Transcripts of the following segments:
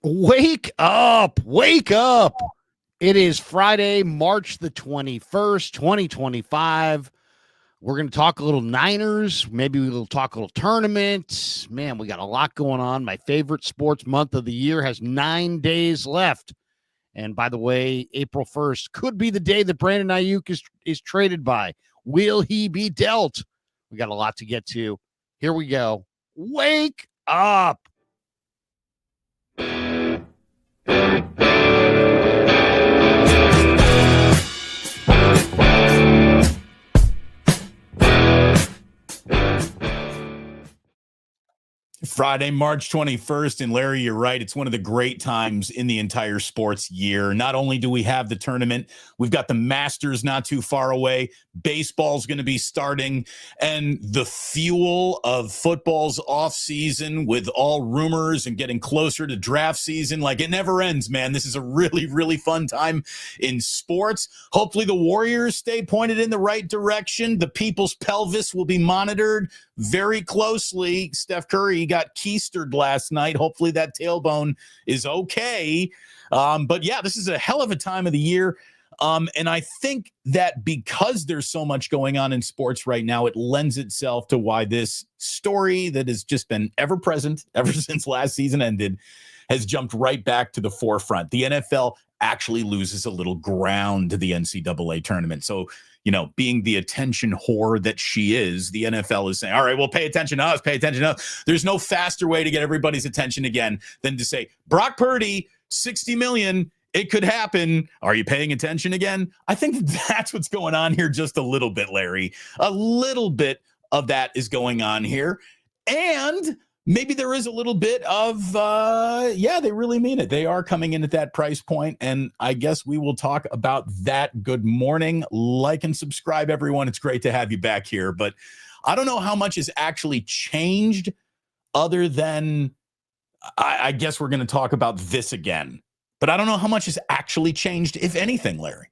Wake up! Wake up! It is Friday, March the 21st, 2025. We're going to talk a little Niners. Maybe we'll talk a little tournament. Man, we got a lot going on. My favorite sports month of the year has 9 days left. And by the way, April 1st could be the day that Brandon Ayuk is traded by. Will he be dealt? We got a lot to get to. Here we go. Wake up! Friday, March 21st. And Larry, you're right. It's one of the great times in the entire sports year. Not only do we have the tournament, we've got the Masters not too far away. Baseball's going to be starting. And the fuel of football's off season with all rumors and getting closer to draft season. Like, it never ends, man. This is a really, really fun time in sports. Hopefully the Warriors stay pointed in the right direction. The people's pelvis will be monitored very closely. Steph Curry got keistered last night. Hopefully that tailbone is okay. But yeah, this is a hell of a time of the year. And I think that because there's so much going on in sports right now, it lends itself to why this story that has just been ever present ever since last season ended has jumped right back to the forefront. The NFL actually loses a little ground to the NCAA tournament. So, being the attention whore that she is, the NFL is saying, all right, well, pay attention to us, pay attention to us. There's no faster way to get everybody's attention again than to say, Brock Purdy, $60 million, it could happen. Are you paying attention again? I think that's what's going on here just a little bit, Larry. A little bit of that is going on here. And maybe there is a little bit of, they really mean it. They are coming in at that price point, and I guess we will talk about that. Good morning. Like and subscribe, everyone. It's great to have you back here, but I don't know how much has actually changed other than I guess we're going to talk about this again, but I don't know how much has actually changed, if anything, Larry.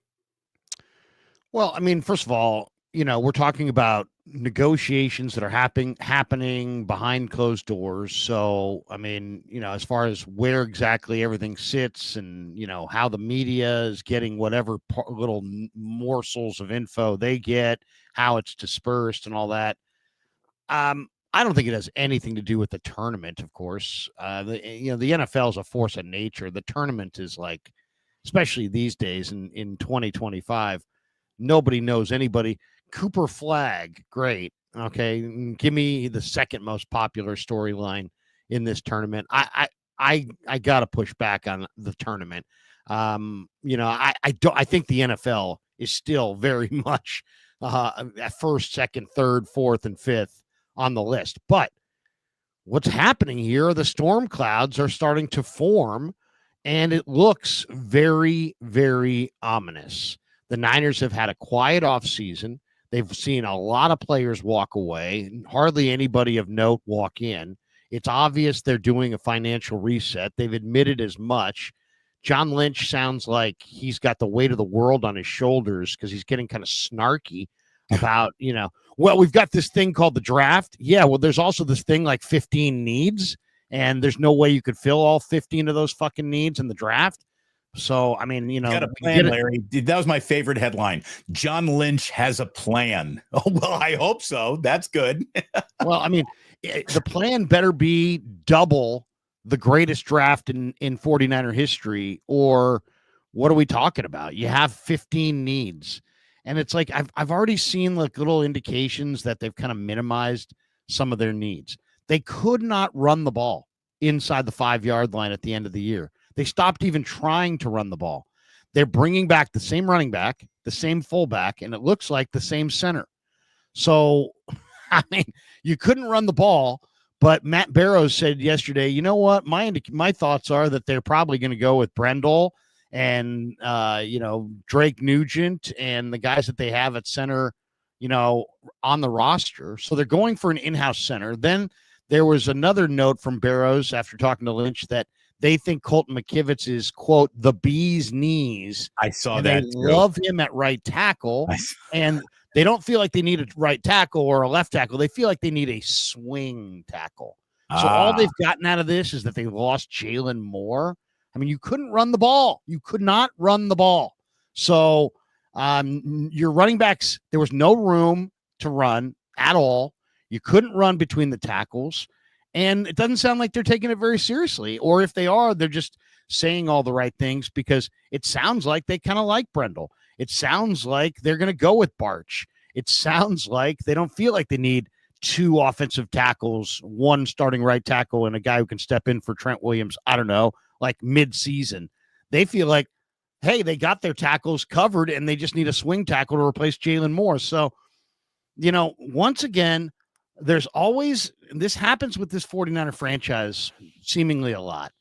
Well, I mean, first of all, we're talking about negotiations that are happening behind closed doors. So, I mean, as far as where exactly everything sits and, how the media is getting whatever little morsels of info they get, how it's dispersed and all that. I don't think it has anything to do with the tournament, of course. The NFL is a force of nature. The tournament is like, especially these days in 2025, nobody knows anybody. Cooper Flag, great. Okay, give me the second most popular storyline in this tournament. I gotta push back on the tournament. I think the NFL is still very much at first, second, third, fourth, and fifth on the list. But what's happening here? The storm clouds are starting to form, and it looks very, very ominous. The Niners have had a quiet offseason. They've seen a lot of players walk away, hardly anybody of note walk in. It's obvious they're doing a financial reset. They've admitted as much. John Lynch sounds like he's got the weight of the world on his shoulders because he's getting kind of snarky about, well, we've got this thing called the draft. Yeah, well, there's also this thing like 15 needs, and there's no way you could fill all 15 of those fucking needs in the draft. So, I mean, got a plan, Larry. That was my favorite headline. John Lynch has a plan. Oh, well, I hope so. That's good. Well, I mean, the plan better be double the greatest draft in 49er history, or what are we talking about? You have 15 needs. And it's like, I've already seen like little indications that they've kind of minimized some of their needs. They could not run the ball inside the 5-yard line at the end of the year. They stopped even trying to run the ball. They're bringing back the same running back, the same fullback, and it looks like the same center. So, I mean, you couldn't run the ball, but Matt Barrows said yesterday, you know what? My thoughts are that they're probably going to go with Brendel and, Drake Nugent and the guys that they have at center, on the roster. So they're going for an in-house center. Then there was another note from Barrows after talking to Lynch that they think Colton McKivitz is, quote, the bee's knees. I saw and that. They love him at right tackle, and they don't feel like they need a right tackle or a left tackle. They feel like they need a swing tackle So all they've gotten out of this is that they lost Jalen Moore. I mean, you couldn't run the ball. You could not run the ball. So your running backs, there was no room to run at all. You couldn't run between the tackles. And it doesn't sound like they're taking it very seriously. Or if they are, they're just saying all the right things because it sounds like they kind of like Brendel. It sounds like they're going to go with Barch. It sounds like they don't feel like they need two offensive tackles, one starting right tackle and a guy who can step in for Trent Williams, I don't know, like mid-season. They feel like, hey, they got their tackles covered and they just need a swing tackle to replace Jalen Moore. So, once again, there's always, this happens with this 49er franchise seemingly a lot.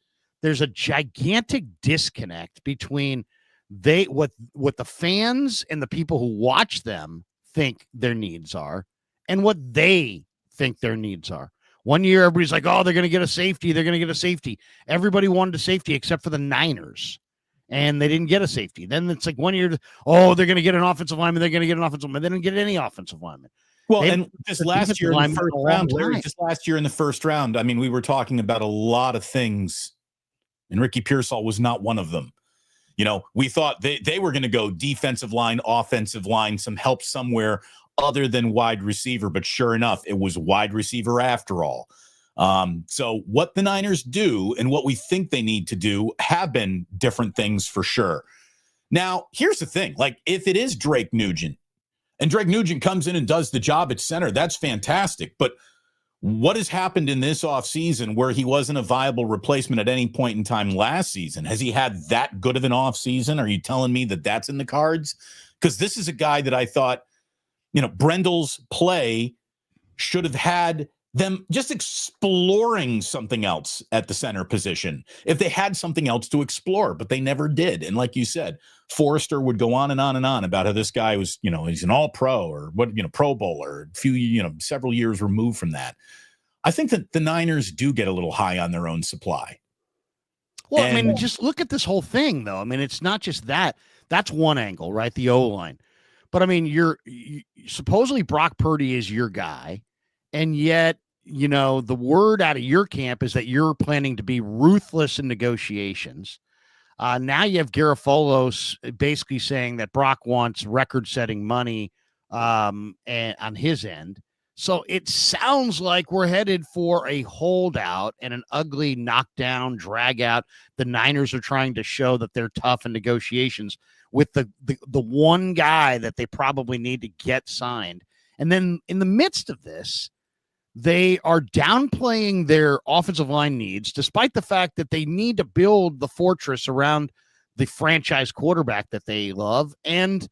There's a gigantic disconnect between what the fans and the people who watch them think their needs are and what they think their needs are. One year, everybody's like, oh, they're going to get a safety. They're going to get a safety. Everybody wanted a safety except for the Niners, and they didn't get a safety. Then it's like 1 year, oh, they're going to get an offensive lineman. They're going to get an offensive lineman. They didn't get any offensive lineman. Well, and just last year in the first round, Larry, just last year in the first round, I mean, we were talking about a lot of things, and Ricky Pearsall was not one of them. We thought they were going to go defensive line, offensive line, some help somewhere other than wide receiver. But sure enough, it was wide receiver after all. So what the Niners do and what we think they need to do have been different things for sure. Now, here's the thing. Like, if it is Drake Nugent and Drake Nugent comes in and does the job at center, that's fantastic. But what has happened in this offseason where he wasn't a viable replacement at any point in time last season? Has he had that good of an offseason? Are you telling me that that's in the cards? Because this is a guy that I thought, Brendel's play should have had them just exploring something else at the center position if they had something else to explore, but they never did. And like you said, Forrester would go on and on and on about how this guy was, he's an all-pro or Pro Bowler, several years removed from that. I think that the Niners do get a little high on their own supply. Well, I mean, just look at this whole thing, though. I mean, it's not just that. That's one angle, right? The O-line. But, I mean, you supposedly Brock Purdy is your guy, and yet, the word out of your camp is that you're planning to be ruthless in negotiations. Now you have Garofolos basically saying that Brock wants record-setting money and on his end. So it sounds like we're headed for a holdout and an ugly knockdown, drag out. The Niners are trying to show that they're tough in negotiations with the one guy that they probably need to get signed. And then in the midst of this, they are downplaying their offensive line needs, despite the fact that they need to build the fortress around the franchise quarterback that they love. And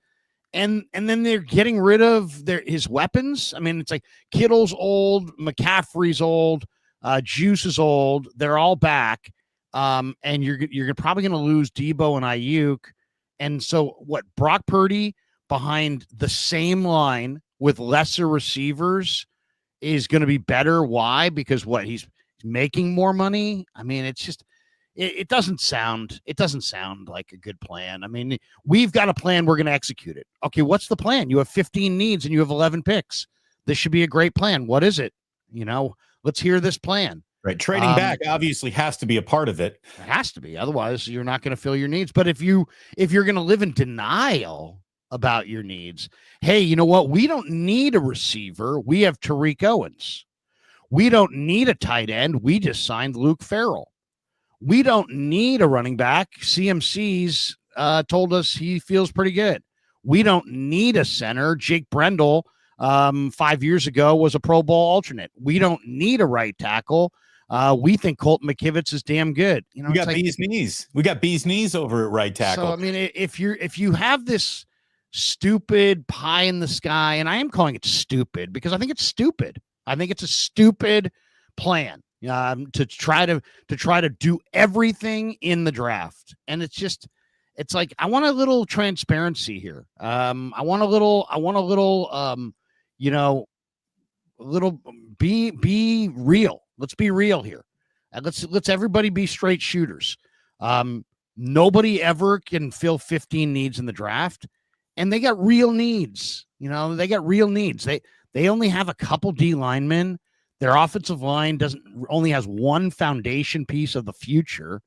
then they're getting rid of his weapons. I mean, it's like Kittle's old, McCaffrey's old, Juice is old. They're all back. And you're probably going to lose Debo and Ayuk. And so Brock Purdy behind the same line with lesser receivers is going to be better. Why? Because he's making more money. I mean, it's just, it doesn't sound like a good plan. I mean, we've got a plan. We're going to execute it. Okay. What's the plan? You have 15 needs and you have 11 picks. This should be a great plan. What is it? Let's hear this plan. Right. Trading back obviously has to be a part of it. It has to be. Otherwise you're not going to fill your needs. But if you're going to live in denial about your needs, hey, you know what? We don't need a receiver. We have Tariq Owens. We don't need a tight end. We just signed Luke Farrell. We don't need a running back. CMC's told us he feels pretty good. We don't need a center. Jake Brendel 5 years ago was a Pro Bowl alternate. We don't need a right tackle. We think Colton McKivitz is damn good. We got bee's knees. We got bee's knees over at right tackle. So I mean, if you have this stupid pie in the sky, and I am calling it stupid because I think it's stupid. I think it's a stupid plan to try to do everything in the draft, and it's like I want a little transparency here. I want a little be real. Let's be real here. And let's everybody be straight shooters. Nobody ever can fill 15 needs in the draft, and they got real needs. They got real needs. They only have a couple D linemen. Their offensive line only has one foundation piece of the future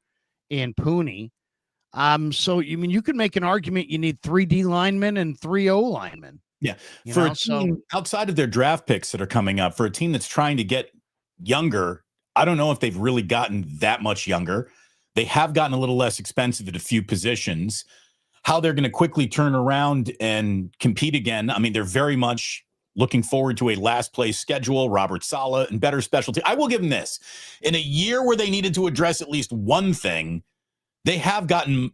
in Purdy. So you could make an argument you need 3 D linemen and 3 O linemen. Yeah. For a team outside of their draft picks that are coming up, for a team that's trying to get younger, I don't know if they've really gotten that much younger. They have gotten a little less expensive at a few positions. How they're going to quickly turn around and compete again. I mean, they're very much looking forward to a last place schedule, Robert Saleh, and better specialty. I will give them this. In a year where they needed to address at least one thing, they have gotten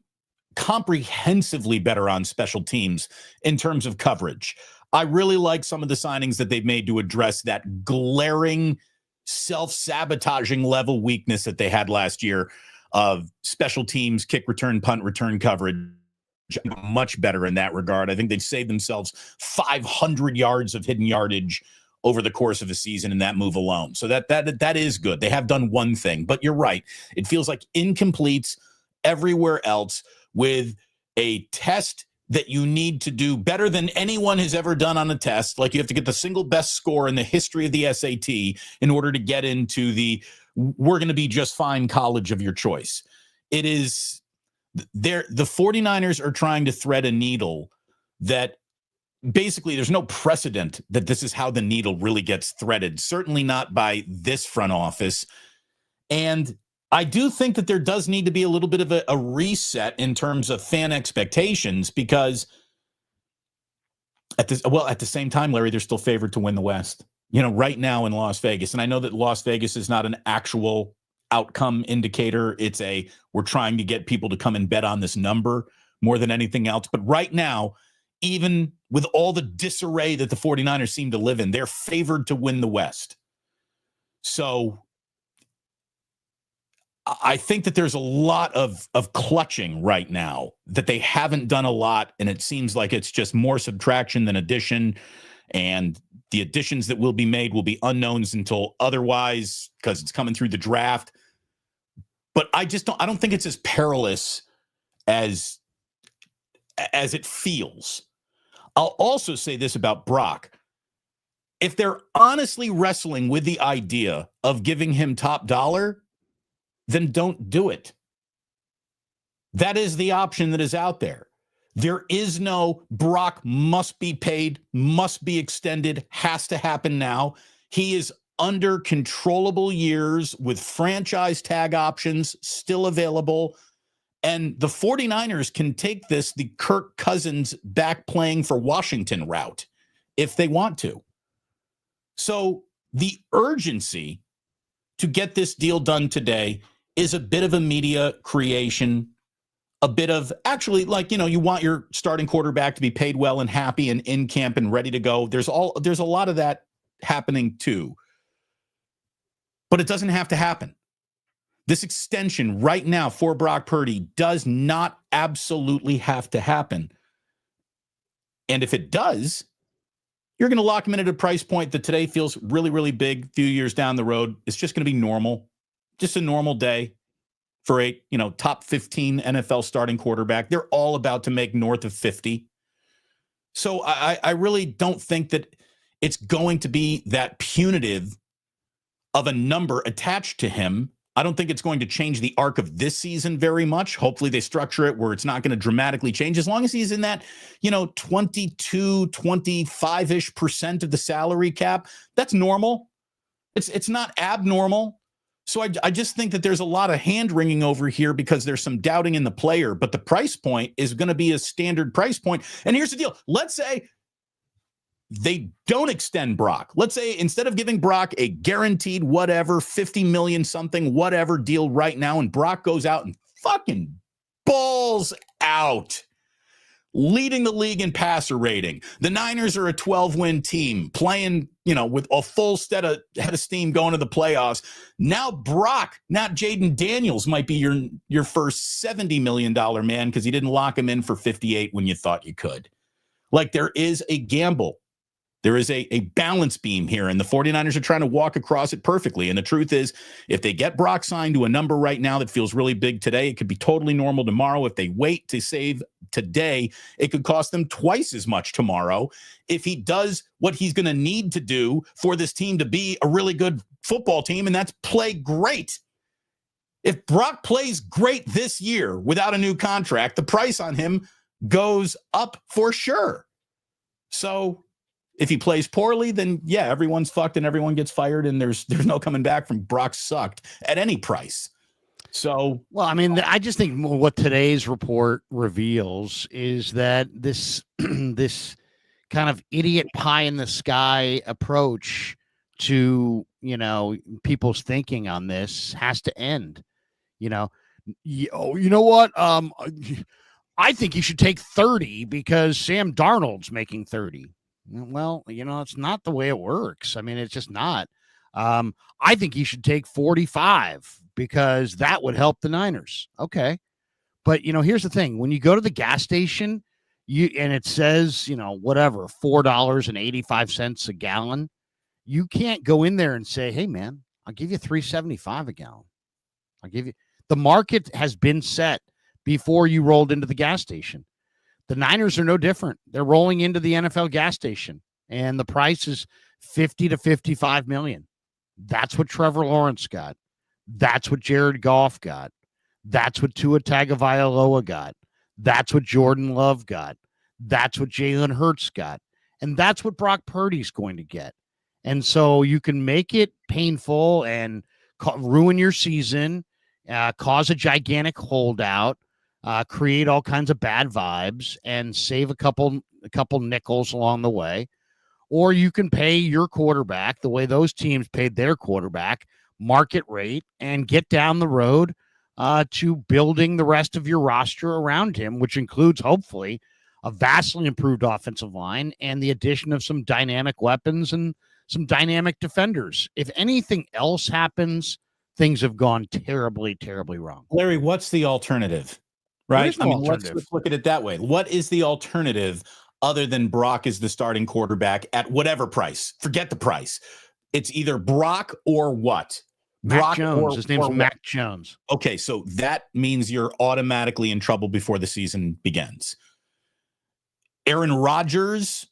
comprehensively better on special teams in terms of coverage. I really like some of the signings that they've made to address that glaring, self-sabotaging level weakness that they had last year of special teams, kick return, punt return coverage. Much better in that regard. I think they've saved themselves 500 yards of hidden yardage over the course of a season in that move alone. So that is good. They have done one thing, but you're right. It feels like incompletes everywhere else, with a test that you need to do better than anyone has ever done on a test. Like, you have to get the single best score in the history of the SAT in order to get into the we're going to be just fine college of your choice. It is there. The 49ers are trying to thread a needle that basically there's no precedent that this is how the needle really gets threaded. Certainly not by this front office. And I do think that there does need to be a little bit of a reset in terms of fan expectations, because at the same time, Larry, they're still favored to win the West, right now in Las Vegas. And I know that Las Vegas is not an actual outcome indicator. It's we're trying to get people to come and bet on this number more than anything else. But right now, even with all the disarray that the 49ers seem to live in, they're favored to win the West. So I think that there's a lot of clutching right now, that they haven't done a lot, and it seems like it's just more subtraction than addition, and the additions that will be made will be unknowns until otherwise, because it's coming through the draft. But I don't think it's as perilous as it feels. I'll also say this about Brock. If they're honestly wrestling with the idea of giving him top dollar, then don't do it. That is the option that is out there. There is no Brock must be paid, must be extended, has to happen now. He is under controllable years with franchise tag options still available. And the 49ers can take this the Kirk Cousins back playing for Washington route if they want to. So the urgency to get this deal done today is a bit of a media creation, a bit of actually, you want your starting quarterback to be paid well and happy and in camp and ready to go. There's a lot of that happening too. But it doesn't have to happen. This extension right now for Brock Purdy does not absolutely have to happen. And if it does, you're going to lock him in at a price point that today feels really, really big. A few years down the road, it's just going to be normal. Just a normal day for a, top 15 NFL starting quarterback. They're all about to make north of 50. So I really don't think that it's going to be that punitive of a number attached to him. I don't think it's going to change the arc of this season very much. Hopefully they structure it where it's not going to dramatically change. As long as he's in that, 22, 25-ish% of the salary cap, that's normal. It's not abnormal. So I just think that there's a lot of hand-wringing over here because there's some doubting in the player, but the price point is going to be a standard price point. And here's the deal. Let's say they don't extend Brock. Let's say instead of giving Brock a guaranteed whatever, 50 million something, whatever deal right now, and Brock goes out and fucking balls out, leading the league in passer rating. The Niners are a 12-win team playing, with a full head of steam going to the playoffs. Now Brock, not Jaden Daniels, might be your first $70 million man because you didn't lock him in for 58 when you thought you could. Like, there is a gamble There is a balance beam here, and the 49ers are trying to walk across it perfectly. And the truth is, if they get Brock signed to a number right now that feels really big today, it could be totally normal tomorrow. If they wait to save today, it could cost them twice as much tomorrow. If he does what he's going to need to do for this team to be a really good football team, and that's play great. If Brock plays great this year without a new contract, the price on him goes up for sure. So if he plays poorly, then yeah, everyone's fucked and everyone gets fired, and there's no coming back from Brock sucked at any price. So, well, I mean, I just think what today's report reveals is that this this kind of idiot pie in the sky approach to, people's thinking on this has to end. You know what? I think you should take 30 because Sam Darnold's making 30. Well, it's not the way it works. I mean, it's just not. I think you should take 45 because that would help the Niners. Okay. But, here's the thing. When you go to the gas station, and it says, whatever, $4.85 a gallon, you can't go in there and say, hey, man, I'll give you $3.75 a gallon. I'll give you. The market has been set before you rolled into the gas station. The Niners are no different. They're rolling into the NFL gas station, and the price is 50 to 55 million. That's what Trevor Lawrence got. That's what Jared Goff got. That's what Tua Tagovailoa got. That's what Jordan Love got. That's what Jalen Hurts got. And that's what Brock Purdy's going to get. And so you can make it painful and ruin your season, cause a gigantic holdout, create all kinds of bad vibes, and save a couple nickels along the way. Or you can pay your quarterback the way those teams paid their quarterback, market rate, and get down the road to building the rest of your roster around him, which includes, hopefully, a vastly improved offensive line and the addition of some dynamic weapons and some dynamic defenders. If anything else happens, things have gone terribly, terribly wrong. Larry, what's the alternative? Right? No let's look at it that way. What is the alternative other than Brock is the starting quarterback at whatever price? Forget the price. It's either Brock or what? Mac Jones. His name's Mac Jones. Okay, so that means you're automatically in trouble before the season begins. Aaron Rodgers,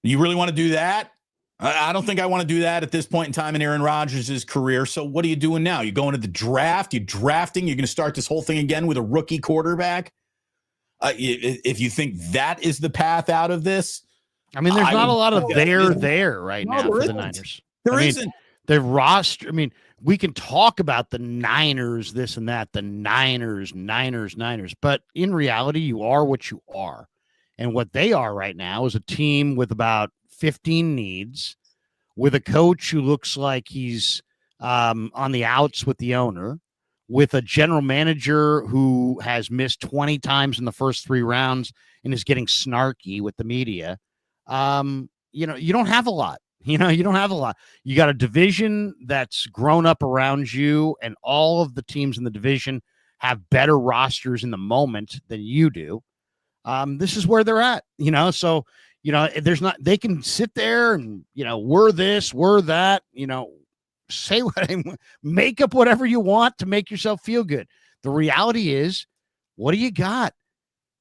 you really want to do that? I don't think I want to do that at this point in time in Aaron Rodgers' career. So what are you doing now? You going to the draft? You drafting? You're going to start this whole thing again with a rookie quarterback? If you think that is the path out of this, I mean, there's not a lot of there right now for the Niners. There isn't. The roster. I mean, we can talk about the Niners, this and that, the Niners. But in reality, you are what you are. And what they are right now is a team with about 15 needs, with a coach who looks like he's on the outs with the owner, with a general manager who has missed 20 times in the first 3 rounds and is getting snarky with the media. You don't have a lot. You don't have a lot. You got a division that's grown up around you, and all of the teams in the division have better rosters in the moment than you do. This is where they're at, so, there's not, they can sit there and, we're this, we're that, say what, make up whatever you want to make yourself feel good. The reality is, what do you got?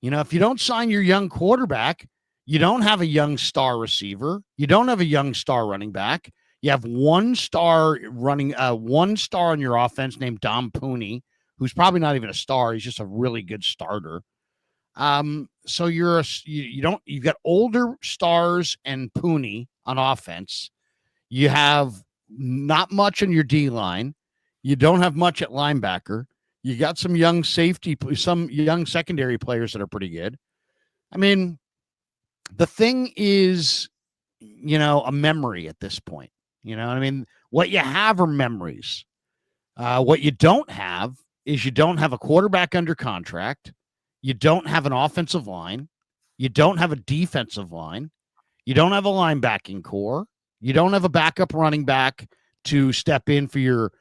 If you don't sign your young quarterback, you don't have a young star receiver. You don't have a young star running back. You have one star on your offense named Dom Pooney, who's probably not even a star. He's just a really good starter. So you've got older stars and Pooney on offense. You have not much on your D line. You don't have much at linebacker. You got some young secondary players that are pretty good. I mean, the thing is, a memory at this point. What you have are memories. What you don't have is you don't have a quarterback under contract. You don't have an offensive line. You don't have a defensive line. You don't have a linebacking core. You don't have a backup running back to step in for your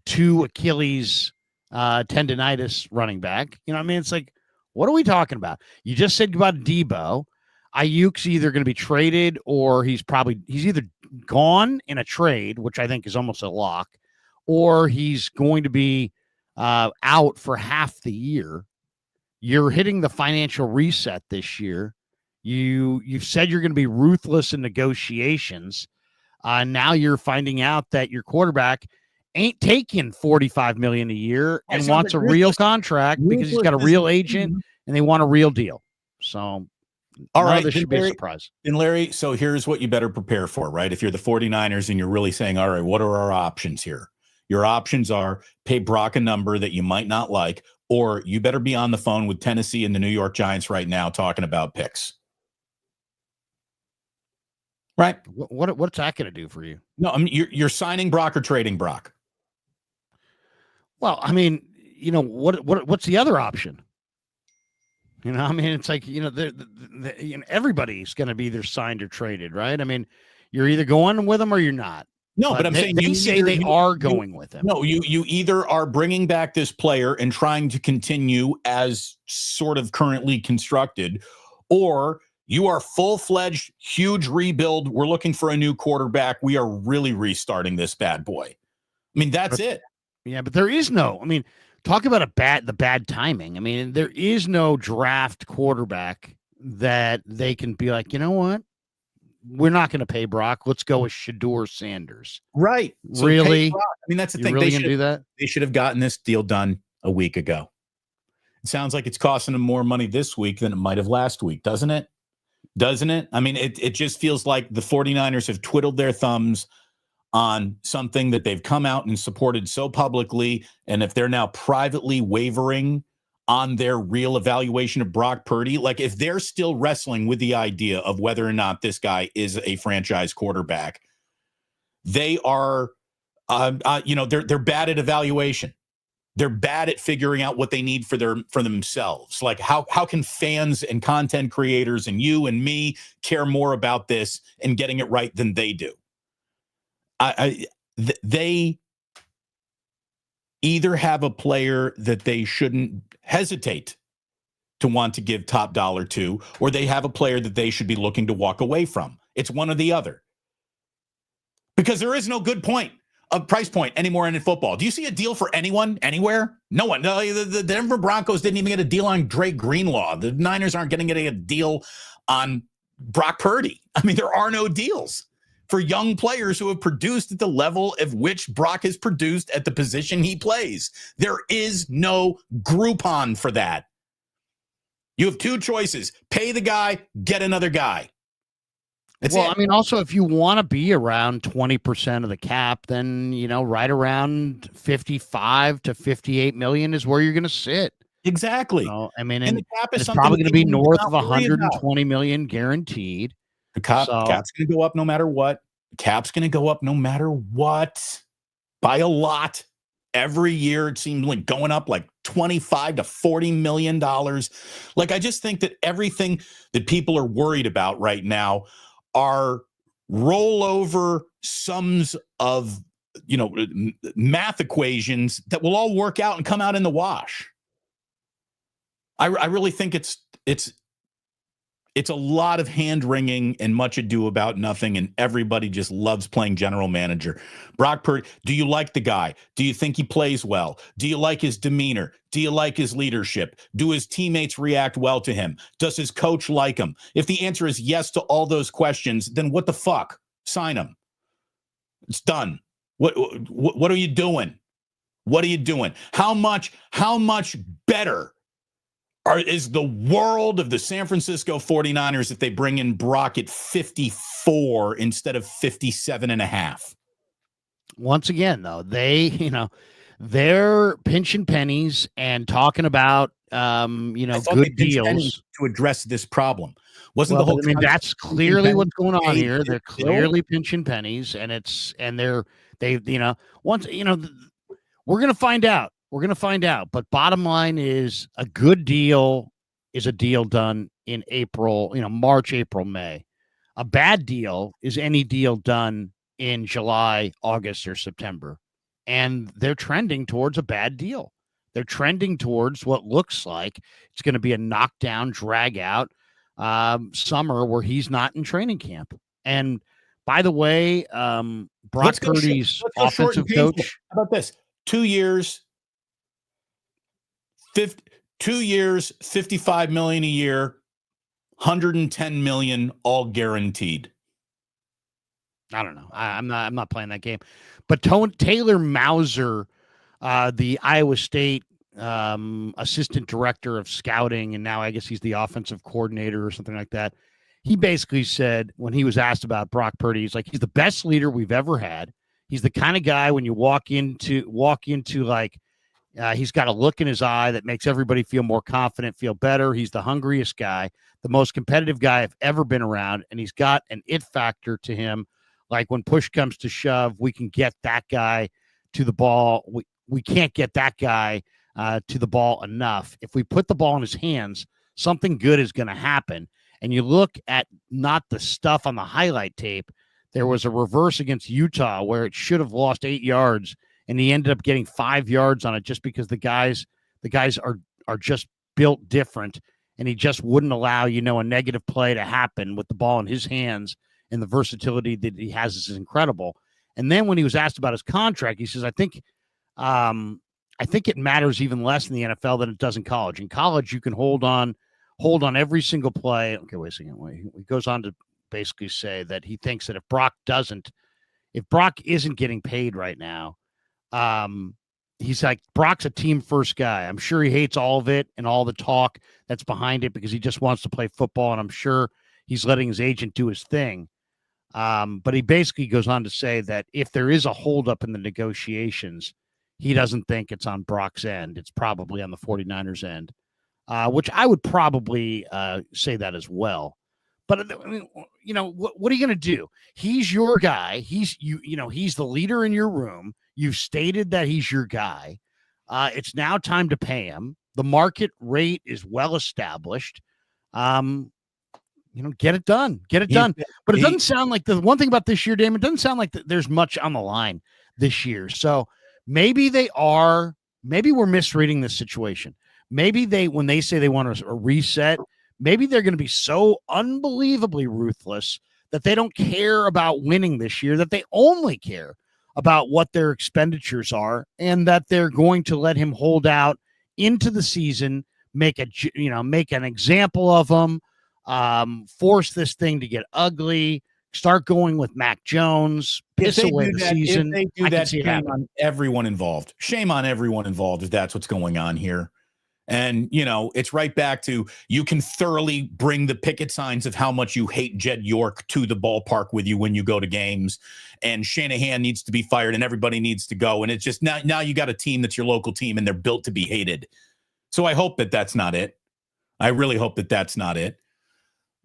2 Achilles tendonitis running back. It's like, what are we talking about? You just said about Debo. Ayuk's either going to be traded or he's either gone in a trade, which I think is almost a lock, or he's going to be out for half the year. You're hitting the financial reset this year. You've said you're going to be ruthless in negotiations. Now you're finding out that your quarterback ain't taking $45 million a year and wants a real contract because he's got a real agent and they want a real deal. So, all right, this should be a surprise. And Larry, so here's what you better prepare for, right? If you're the 49ers and you're really saying, all right, what are our options here? Your options are pay Brock a number that you might not like, or you better be on the phone with Tennessee and the New York Giants right now talking about picks. Right? What's that going to do for you? No, I mean, you're signing Brock or trading Brock. Well, I mean, what's the other option? I mean, it's like, everybody's going to be either signed or traded, right? I mean, you're either going with them or you're not. No, but I'm saying they say they are going with him. No, you either are bringing back this player and trying to continue as sort of currently constructed, or you are full-fledged, huge rebuild. We're looking for a new quarterback. We are really restarting this bad boy. I mean, that's it. Yeah, but there is no. I mean, talk about the bad timing. I mean, there is no draft quarterback that they can be like, you know what? We're not going to pay Brock. Let's go with Shedeur Sanders. Right. So really? I mean, that's the thing. Really going to do that? They should have gotten this deal done a week ago. It sounds like it's costing them more money this week than it might have last week, doesn't it? Doesn't it? I mean, it just feels like the 49ers have twiddled their thumbs on something that they've come out and supported so publicly. And if they're now privately wavering on their real evaluation of Brock Purdy, like if they're still wrestling with the idea of whether or not this guy is a franchise quarterback, they are, they're bad at evaluation. They're bad at figuring out what they need for themselves. Like how can fans and content creators and you and me care more about this and getting it right than they do? They either have a player that they shouldn't hesitate to want to give top dollar to, or they have a player that they should be looking to walk away from. It's one or the other. Because there is no good price point anymore in football. Do you see a deal for anyone, anywhere? No one. No, the Denver Broncos didn't even get a deal on Drake Greenlaw. The Niners aren't getting a deal on Brock Purdy. I mean, there are no deals for young players who have produced at the level of which Brock has produced at the position he plays. There is no Groupon for that. You have two choices. Pay the guy, get another guy. I mean, also, if you want to be around 20% of the cap, then, right around 55 to 58 million is where you're going to sit. Exactly. I mean, and the cap is it's probably going to be north of 120 million guaranteed. The cap's going to go up no matter what. The cap's going to go up no matter what. By a lot. Every year, it seems like going up like $25 to $40 million. Like, I just think that everything that people are worried about right now are rollover sums of, math equations that will all work out and come out in the wash. I really think it's a lot of hand wringing and much ado about nothing, and everybody just loves playing general manager. Brock Purdy, do you like the guy? Do you think he plays well? Do you like his demeanor? Do you like his leadership? Do his teammates react well to him? Does his coach like him? If the answer is yes to all those questions, then what the fuck? Sign him. It's done. What are you doing? What are you doing? How much better is the world of the San Francisco 49ers if they bring in Brock at 54 instead of 57.5? Once again, though, they're pinching pennies and talking about, good deals to address this problem. Wasn't the whole? I mean, that's clearly what's going on here. They're clearly pinching pennies, we're going to find out. We're going to find out. But bottom line is a good deal is a deal done in April, March, April, May. A bad deal is any deal done in July, August, or September. And they're trending towards a bad deal. They're trending towards what looks like it's going to be a knockdown, drag out. summer where he's not in training camp. And by the way, Brock Purdy's let's go short and offensive painful. coach. How about this? 2 years, 2 years, $55 million a year, $110 million, all guaranteed. I don't know. I'm not playing that game. But Taylor Mauser, the Iowa State assistant director of scouting, and now I guess he's the offensive coordinator or something like that. He basically said when he was asked about Brock Purdy, he's like, he's the best leader we've ever had. He's the kind of guy when you walk into like, he's got a look in his eye that makes everybody feel more confident, feel better. He's the hungriest guy, the most competitive guy I've ever been around, and he's got an it factor to him. Like when push comes to shove, we can get that guy to the ball. We can't get that guy to the ball enough. If we put the ball in his hands, something good is going to happen. And you look at not the stuff on the highlight tape. There was a reverse against Utah where it should have lost 8 yards, and he ended up getting 5 yards on it just because the guys are just built different, and he just wouldn't allow, a negative play to happen with the ball in his hands, and the versatility that he has is incredible. And then when he was asked about his contract, he says, I think it matters even less in the NFL than it does in college. In college, you can hold on every single play. Okay, wait a second. He goes on to basically say that he thinks that if Brock isn't getting paid right now, he's like, Brock's a team first guy. I'm sure he hates all of it and all the talk that's behind it because he just wants to play football. And I'm sure he's letting his agent do his thing. But he basically goes on to say that if there is a holdup in the negotiations, he doesn't think it's on Brock's end. It's probably on the 49ers end, which I would probably say that as well. But I mean, what are you going to do? He's your guy. He's he's the leader in your room. You've stated that he's your guy. It's now time to pay him. The market rate is well established. Get it done. Get it done. But it doesn't sound like the one thing about this year, Damon, it doesn't sound like there's much on the line this year. So maybe we're misreading this situation. Maybe when they say they want a reset, maybe they're going to be so unbelievably ruthless that they don't care about winning this year, that they only care about what their expenditures are, and that they're going to let him hold out into the season, make an example of him, force this thing to get ugly, start going with Mac Jones, piss away the season. If they do that, shame on everyone involved. Shame on everyone involved if that's what's going on here. And, it's right back to you can thoroughly bring the picket signs of how much you hate Jed York to the ballpark with you when you go to games. And Shanahan needs to be fired and everybody needs to go. And it's just now you got a team that's your local team and they're built to be hated. So I hope that that's not it. I really hope that that's not it.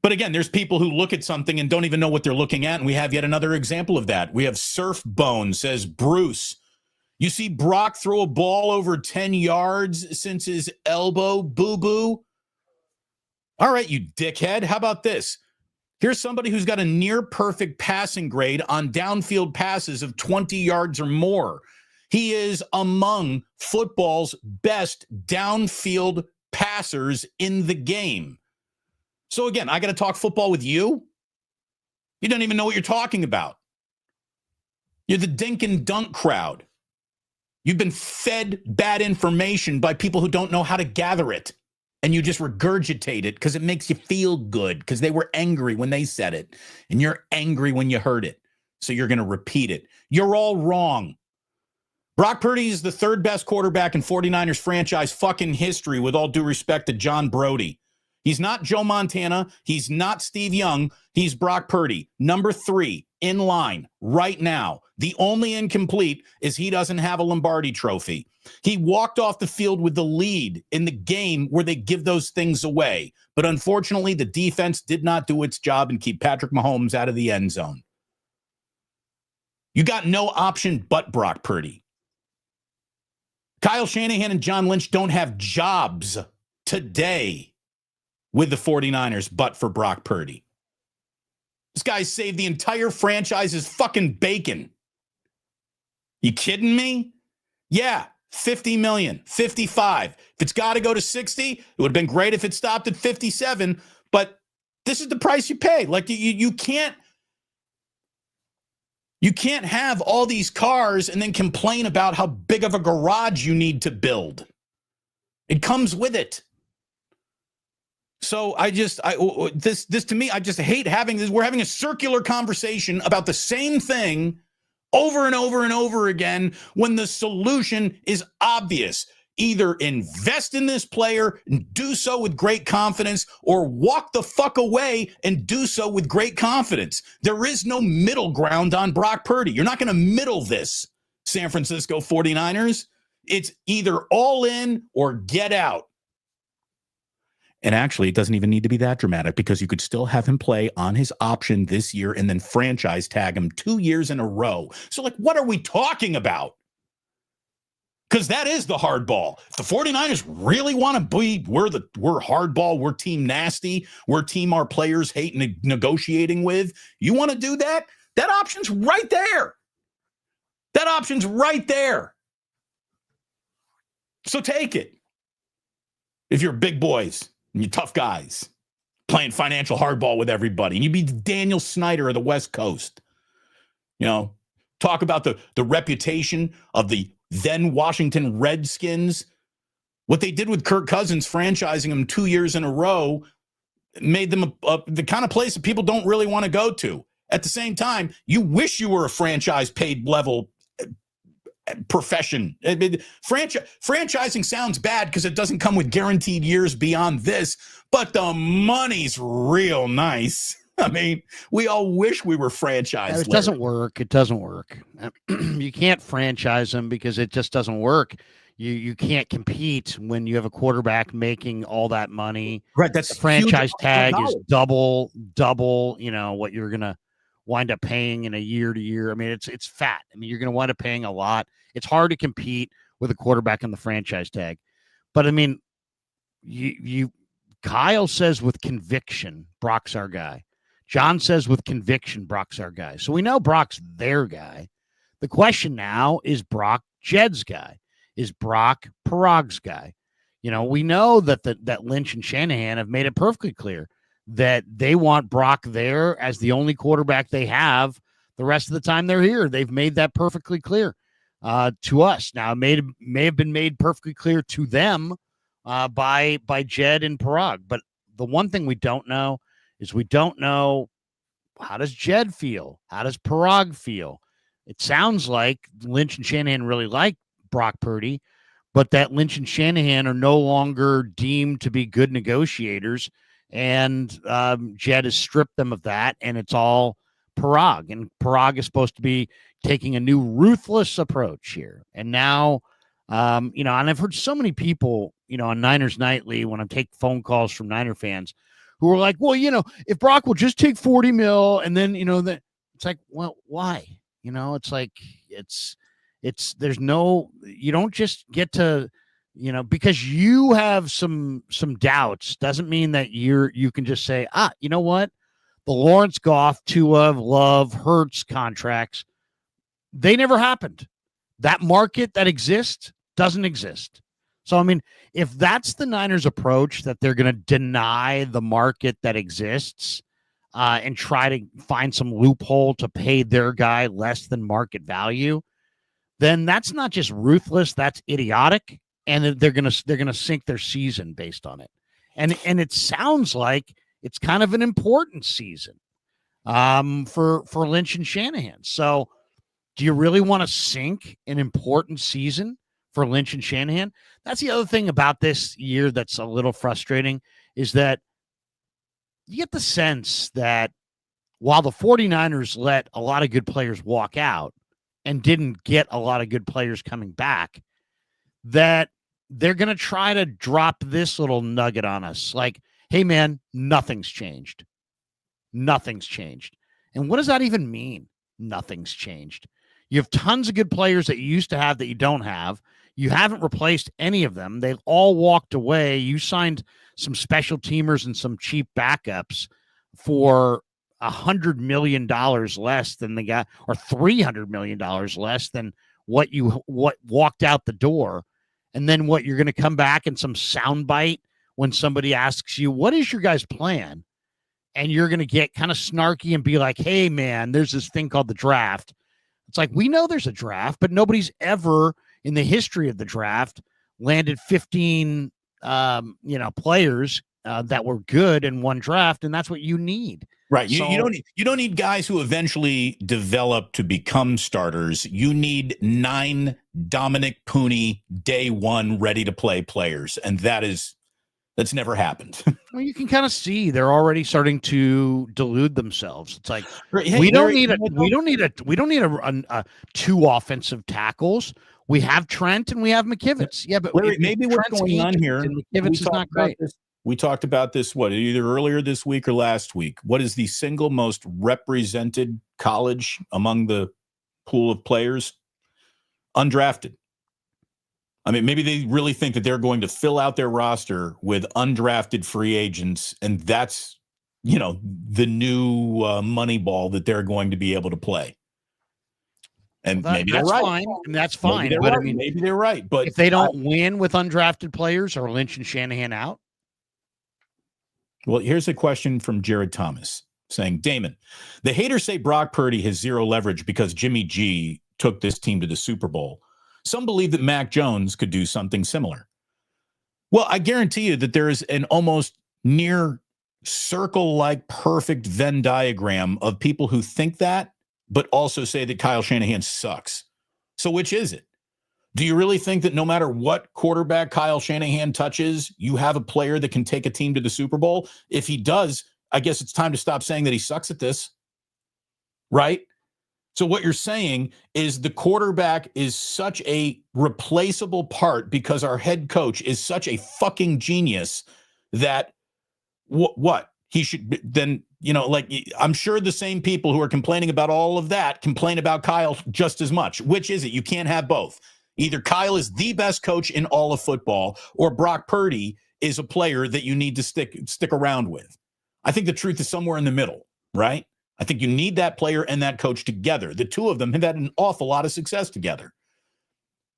But again, there's people who look at something and don't even know what they're looking at. And we have yet another example of that. We have Surf Bone says, Bruce, you see Brock throw a ball over 10 yards since his elbow boo-boo? All right, you dickhead. How about this? Here's somebody who's got a near perfect passing grade on downfield passes of 20 yards or more. He is among football's best downfield passers in the game. So again, I got to talk football with you? You don't even know what you're talking about. You're the dink and dunk crowd. You've been fed bad information by people who don't know how to gather it. And you just regurgitate it because it makes you feel good because they were angry when they said it. And you're angry when you heard it. So you're going to repeat it. You're all wrong. Brock Purdy is the third best quarterback in 49ers franchise fucking history, with all due respect to John Brody. He's not Joe Montana. He's not Steve Young. He's Brock Purdy. Number 3 in line right now. The only incomplete is he doesn't have a Lombardi trophy. He walked off the field with the lead in the game where they give those things away. But unfortunately, the defense did not do its job and keep Patrick Mahomes out of the end zone. You got no option but Brock Purdy. Kyle Shanahan and John Lynch don't have jobs today with the 49ers but for Brock Purdy. This guy saved the entire franchise's fucking bacon. You kidding me? Yeah, 50 million, 55. If it's got to go to 60, it would have been great if it stopped at 57, but This is the price you pay. Like you can't have all these cars and then complain about how big of a garage you need to build. It comes with it. So this to me, I just hate having this. We're having a circular conversation about the same thing over and over and over again when the solution is obvious. Either invest in this player and do so with great confidence, or walk the fuck away and do so with great confidence. There is no middle ground on Brock Purdy. You're not going to middle this, San Francisco 49ers. It's either all in or get out. And actually, it doesn't even need to be that dramatic, because you could still have him play on his option this year and then franchise tag him 2 years in a row. So, like, what are we talking about? Because that is the hardball. If the 49ers really want to be, we're hardball, we're team nasty, we're team our players hate negotiating with, you want to do that? That option's right there. That option's right there. So take it. If you're big boys and you're tough guys playing financial hardball with everybody, and you be Daniel Snyder of the West Coast, talk about the reputation of the then Washington Redskins. What they did with Kirk Cousins, franchising him 2 years in a row, made them the kind of place that people don't really want to go to. At the same time, you wish you were a franchise paid level profession. Franchising sounds bad because it doesn't come with guaranteed years beyond this, but the money's real nice. I mean, we all wish we were franchised. It doesn't work. It doesn't work. You can't franchise them because it just doesn't work. You can't compete when you have a quarterback making all that money. Right. That's the franchise tag is double, what you're going to wind up paying in a year to year. I mean, it's fat. I mean, you're going to wind up paying a lot. It's hard to compete with a quarterback on the franchise tag. But I mean, Kyle says with conviction, Brock's our guy. John says with conviction, Brock's our guy. So we know Brock's their guy. The question now, is Brock Jed's guy? Is Brock Parag's guy? We know that Lynch and Shanahan have made it perfectly clear that they want Brock there as the only quarterback they have the rest of the time they're here. They've made that perfectly clear to us. Now, it may have been made perfectly clear to them by Jed and Parag. But the one thing we don't know is we don't know, how does Jed feel? How does Parag feel? It sounds like Lynch and Shanahan really like Brock Purdy, but that Lynch and Shanahan are no longer deemed to be good negotiators, and Jed has stripped them of that, and it's all Parag. And Parag is supposed to be taking a new ruthless approach here. And now, and I've heard so many people, on Niners Nightly, when I take phone calls from Niner fans, who are like, well, if Brock will just take 40 mil, and then, that it's like, well, why? It's like, there's no, you don't just get to, because you have some doubts doesn't mean that you can just say, you know what? The Lawrence Goff, Tua, Love, Hurts contracts, they never happened. That market that exists doesn't exist. So, I mean, if that's the Niners' approach, that they're going to deny the market that exists and try to find some loophole to pay their guy less than market value, then that's not just ruthless, that's idiotic, and they're going to sink their season based on it. And it sounds like it's kind of an important season for Lynch and Shanahan. So, do you really want to sink an important season for Lynch and Shanahan? That's the other thing about this year that's a little frustrating, is that you get the sense that while the 49ers let a lot of good players walk out and didn't get a lot of good players coming back, that they're going to try to drop this little nugget on us. Like, hey, man, nothing's changed. Nothing's changed. And what does that even mean? Nothing's changed. You have tons of good players that you used to have that you don't have. You haven't replaced any of them. They've all walked away. You signed some special teamers and some cheap backups for $100 million less than the guy, or $300 million less than what walked out the door. And then what, you're going to come back in some soundbite when somebody asks you, what is your guys' plan? and you're going to get kind of snarky and be like, hey, man, there's this thing called the draft. It's like, we know there's a draft, but nobody's ever in the history of the draft landed 15, players that were good in one draft, and that's what you need. Right. You don't need guys who eventually develop to become starters. You need 9 Dominic Puni day one ready to play players, and that's never happened. Well, you can kind of see they're already starting to delude themselves. It's like, hey, we don't need 2 offensive tackles. We have Trent and we have McKivitz. Yeah, but Larry, maybe what's going on here, McKivitz is not great. We talked about this, either earlier this week or last week. What is the single most represented college among the pool of players? Undrafted. I mean, maybe they really think that they're going to fill out their roster with undrafted free agents, and that's, the new money ball that they're going to be able to play. And maybe that's right. fine. And that's fine. But right. Maybe they're right. But if they don't win with undrafted players, are Lynch and Shanahan out? Well, here's a question from Jared Thomas saying, Damon, the haters say Brock Purdy has 0 leverage because Jimmy G took this team to the Super Bowl. Some believe that Mac Jones could do something similar. Well, I guarantee you that there is an almost near circle-like perfect Venn diagram of people who think that, but also say that Kyle Shanahan sucks. So which is it? Do you really think that no matter what quarterback Kyle Shanahan touches, you have a player that can take a team to the Super Bowl? If he does, I guess it's time to stop saying that he sucks at this, right? So what you're saying is the quarterback is such a replaceable part because our head coach is such a fucking genius that what? He should then, I'm sure the same people who are complaining about all of that complain about Kyle just as much. Which is it? You can't have both. Either Kyle is the best coach in all of football, or Brock Purdy is a player that you need to stick around with. I think the truth is somewhere in the middle, right? I think you need that player and that coach together. The two of them have had an awful lot of success together.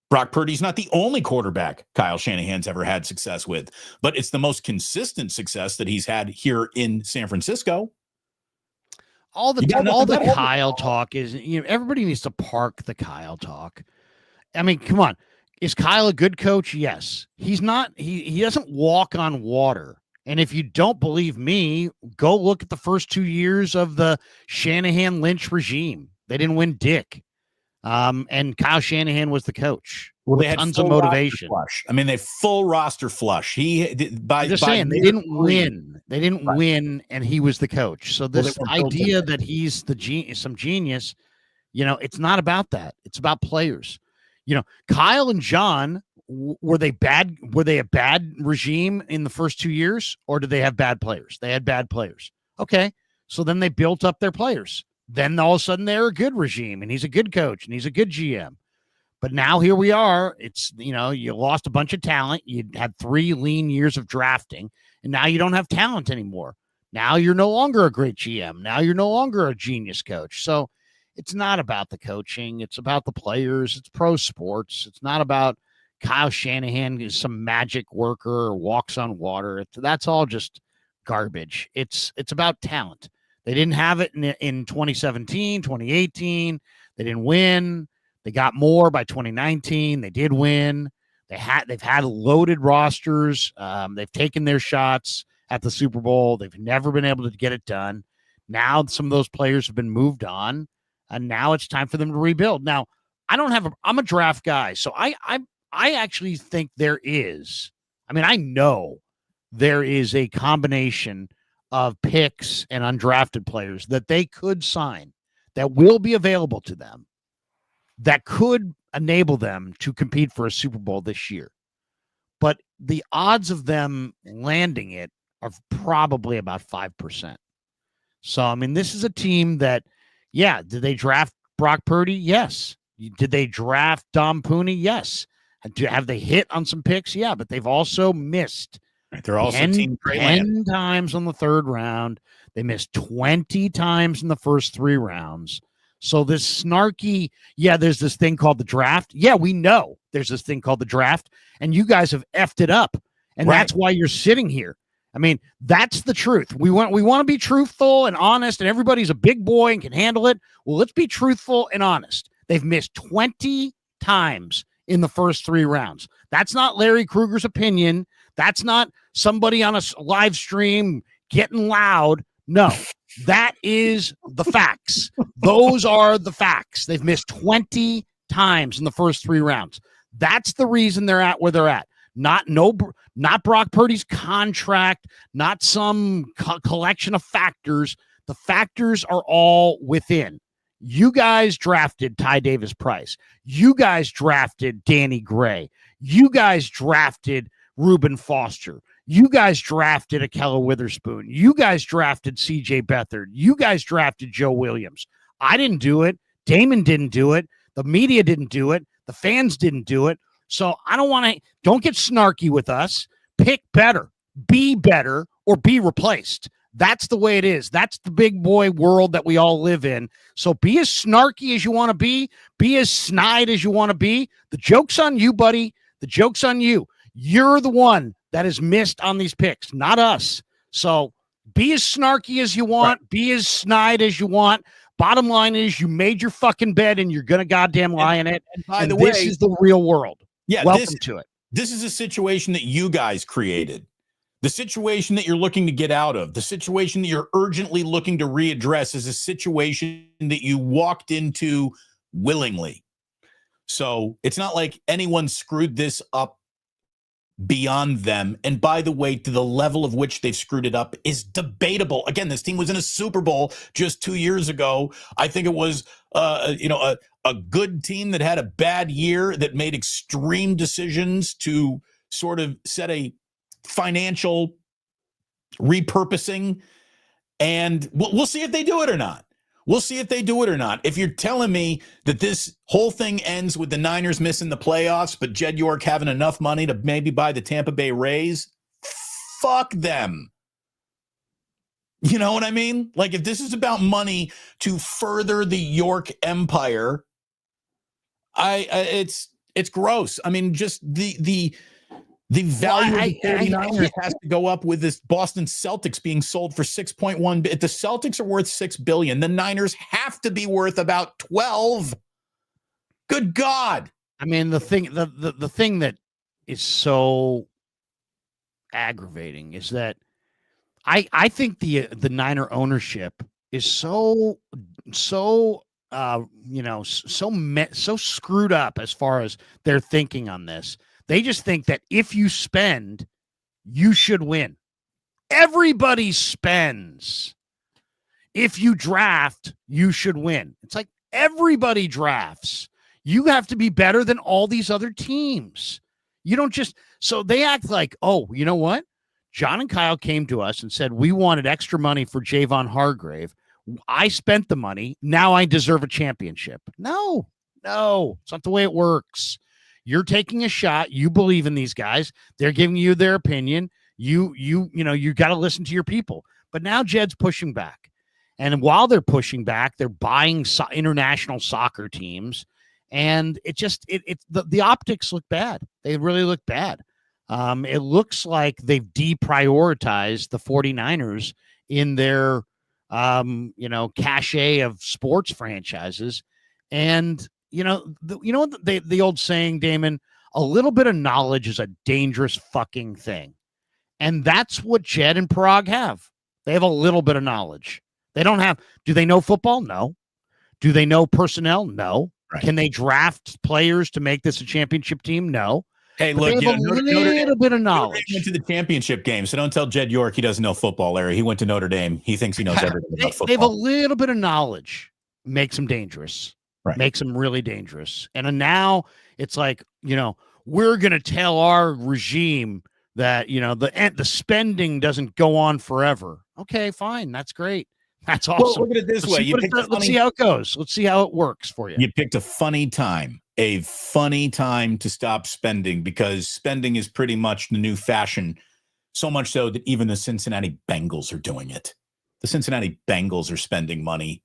Brock Purdy's not the only quarterback Kyle Shanahan's ever had success with, but it's the most consistent success that he's had here in San Francisco. All the Kyle talk is, everybody needs to park the Kyle talk. I mean, come on. Is Kyle a good coach? Yes. He's not. He doesn't walk on water. And if you don't believe me, go look at the first 2 years of the Shanahan-Lynch regime. They didn't win dick. And Kyle Shanahan was the coach. Well, they had tons of motivation. I mean, they full roster flush. They didn't win. They didn't win, and he was the coach. So this idea that he's some genius, it's not about that. It's about players. Kyle and John, were they bad? Were they a bad regime in the first 2 years, or did they have bad players? They had bad players. Okay, so then they built up their players. Then all of a sudden they're a good regime, and he's a good coach, and he's a good GM. But now here we are. It's, you lost a bunch of talent. You had 3 lean years of drafting, and now you don't have talent anymore. Now you're no longer a great GM. Now you're no longer a genius coach. So it's not about the coaching. It's about the players. It's pro sports. It's not about Kyle Shanahan is some magic worker or walks on water. That's all just garbage. It's about talent. They didn't have it in 2017, 2018. They didn't win. They got more by 2019. They did win. They've had loaded rosters. They've taken their shots at the Super Bowl. They've never been able to get it done. Now some of those players have been moved on, and now it's time for them to rebuild. Now, I'm a draft guy, so I actually think there is. I know there is a combination of picks and undrafted players that they could sign that will be available to them that could enable them to compete for a Super Bowl this year. But the odds of them landing it are probably about 5%. So, this is a team that, did they draft Brock Purdy? Yes. Did they draft Dom Puni? Yes. Have they hit on some picks? Yeah, but they've also missed. They're also 10 times on the third round. They missed 20 times in the first 3 rounds. So this snarky, there's this thing called the draft. Yeah, we know there's this thing called the draft, and you guys have effed it up. And that's why you're sitting here. I mean, that's the truth. We want to be truthful and honest, and everybody's a big boy and can handle it. Well, let's be truthful and honest. They've missed 20 times in the first 3 rounds. That's not Larry Krueger's opinion. That's not somebody on a live stream getting loud. No, that is the facts. Those are the facts. They've missed 20 times in the first 3 rounds. That's the reason they're at where they're at. Not Brock Purdy's contract, not some collection of factors. The factors are all within. You guys drafted Ty Davis Price. You guys drafted Danny Gray. You guys drafted Reuben Foster. You guys drafted Akella Witherspoon. You guys drafted CJ Beathard. You guys drafted Joe Williams. I didn't do it. Damon didn't do it. The media didn't do it. The fans didn't do it. So I don't get snarky with us. Pick better, be better, or be replaced. That's the way it is. That's the big boy world that we all live in. So be as snarky as you want to be as snide as you want to be. The joke's on you, buddy. The joke's on you. You're the one that is missed on these picks, not us. So be as snarky as you want, right. Be as snide as you want. Bottom line is you made your fucking bed and you're going to goddamn lie in it. And by the way, this is the real world. Yeah, welcome to it. This is a situation that you guys created. The situation that you're looking to get out of, the situation that you're urgently looking to readdress is a situation that you walked into willingly. So it's not like anyone screwed this up beyond them. And by the way, to the level of which they've screwed it up is debatable. Again, this team was in a Super Bowl just 2 years ago. I think it was, a good team that had a bad year that made extreme decisions to sort of set a financial repurposing. And we'll see if they do it or not. We'll see if they do it or not. If you're telling me that this whole thing ends with the Niners missing the playoffs, but Jed York having enough money to maybe buy the Tampa Bay Rays, fuck them. You know what I mean? Like, if this is about money to further the York empire, it's gross. I mean, just the value of the 49ers has to go up with this Boston Celtics being sold for 6.1. If the Celtics are worth $6 billion, the Niners have to be worth about 12. Good God. I mean, the thing that is so aggravating is that I think the Niner ownership is so screwed up as far as their thinking on this. They just think that if you spend, you should win. Everybody spends. If you draft, you should win. It's like everybody drafts. You have to be better than all these other teams. You don't just, so they act like, oh, you know what? John and Kyle came to us and said, we wanted extra money for Javon Hargrave. I spent the money. Now I deserve a championship. No, it's not the way it works. You're taking a shot. You believe in these guys. They're giving you their opinion. You got to listen to your people. But now Jed's pushing back. And while they're pushing back, they're buying international soccer teams. And the optics look bad. They really look bad. It looks like they've deprioritized the 49ers in their, cachet of sports franchises. And, the old saying, Damon, a little bit of knowledge is a dangerous fucking thing. And that's what Jed and Parag have. They have a little bit of knowledge. They don't have, do they know football? No. Do they know personnel? No. Right. Can they draft players to make this a championship team? No. Hey, look, a little bit of knowledge. He went to the championship game, so don't tell Jed York he doesn't know football, Larry. He went to Notre Dame. He thinks he knows everything about football. They have a little bit of knowledge. Makes them dangerous. Right. Makes them really dangerous. And now it's like, we're going to tell our regime that, the spending doesn't go on forever. Okay, fine. That's great. That's awesome. Well, look at it this way. Let's see how it goes. Let's see how it works for you. You picked a funny time to stop spending, because spending is pretty much the new fashion. So much so that even the Cincinnati Bengals are doing it. The Cincinnati Bengals are spending money.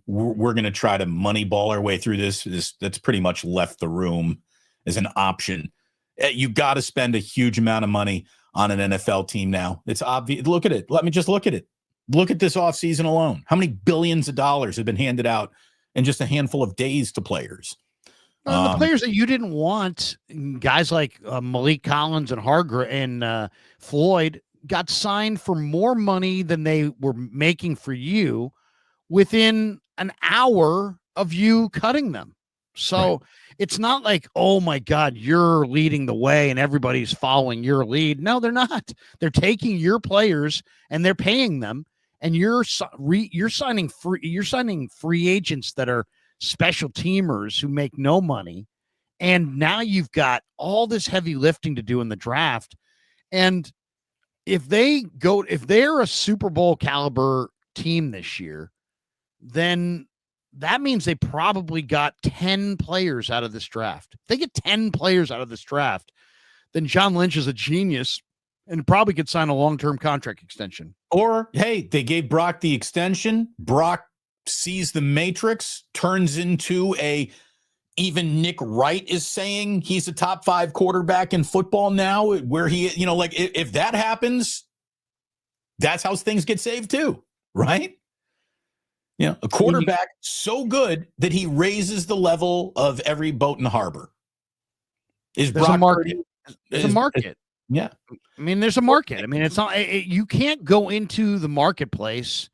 We're going to try to moneyball our way through this. That's pretty much left the room as an option. You got to spend a huge amount of money on an NFL team now. It's obvious. Look at it. Let me just look at it. Look at this offseason alone. How many billions of dollars have been handed out in just a handful of days to players? The players that you didn't want, guys like Malik Collins and Hargrave and Floyd, got signed for more money than they were making for you within an hour of you cutting them. So it's not like, oh my God, you're leading the way and everybody's following your lead. No, they're not. They're taking your players and they're paying them, and you're signing free agents that are special teamers who make no money. And now you've got all this heavy lifting to do in the draft. And if they're a Super Bowl caliber team this year, then that means they probably got 10 players out of this draft. If they get 10 players out of this draft, then John Lynch is a genius and probably could sign a long-term contract extension. Or, hey, they gave Brock the extension. Brock sees the matrix, turns into even Nick Wright is saying he's a top 5 quarterback in football now, where he, if that happens, that's how things get saved too, right? A quarterback so good that he raises the level of every boat in the harbor. There's a market. There's a market. Yeah. I mean, there's a market. I mean, it's not, you can't go into the marketplace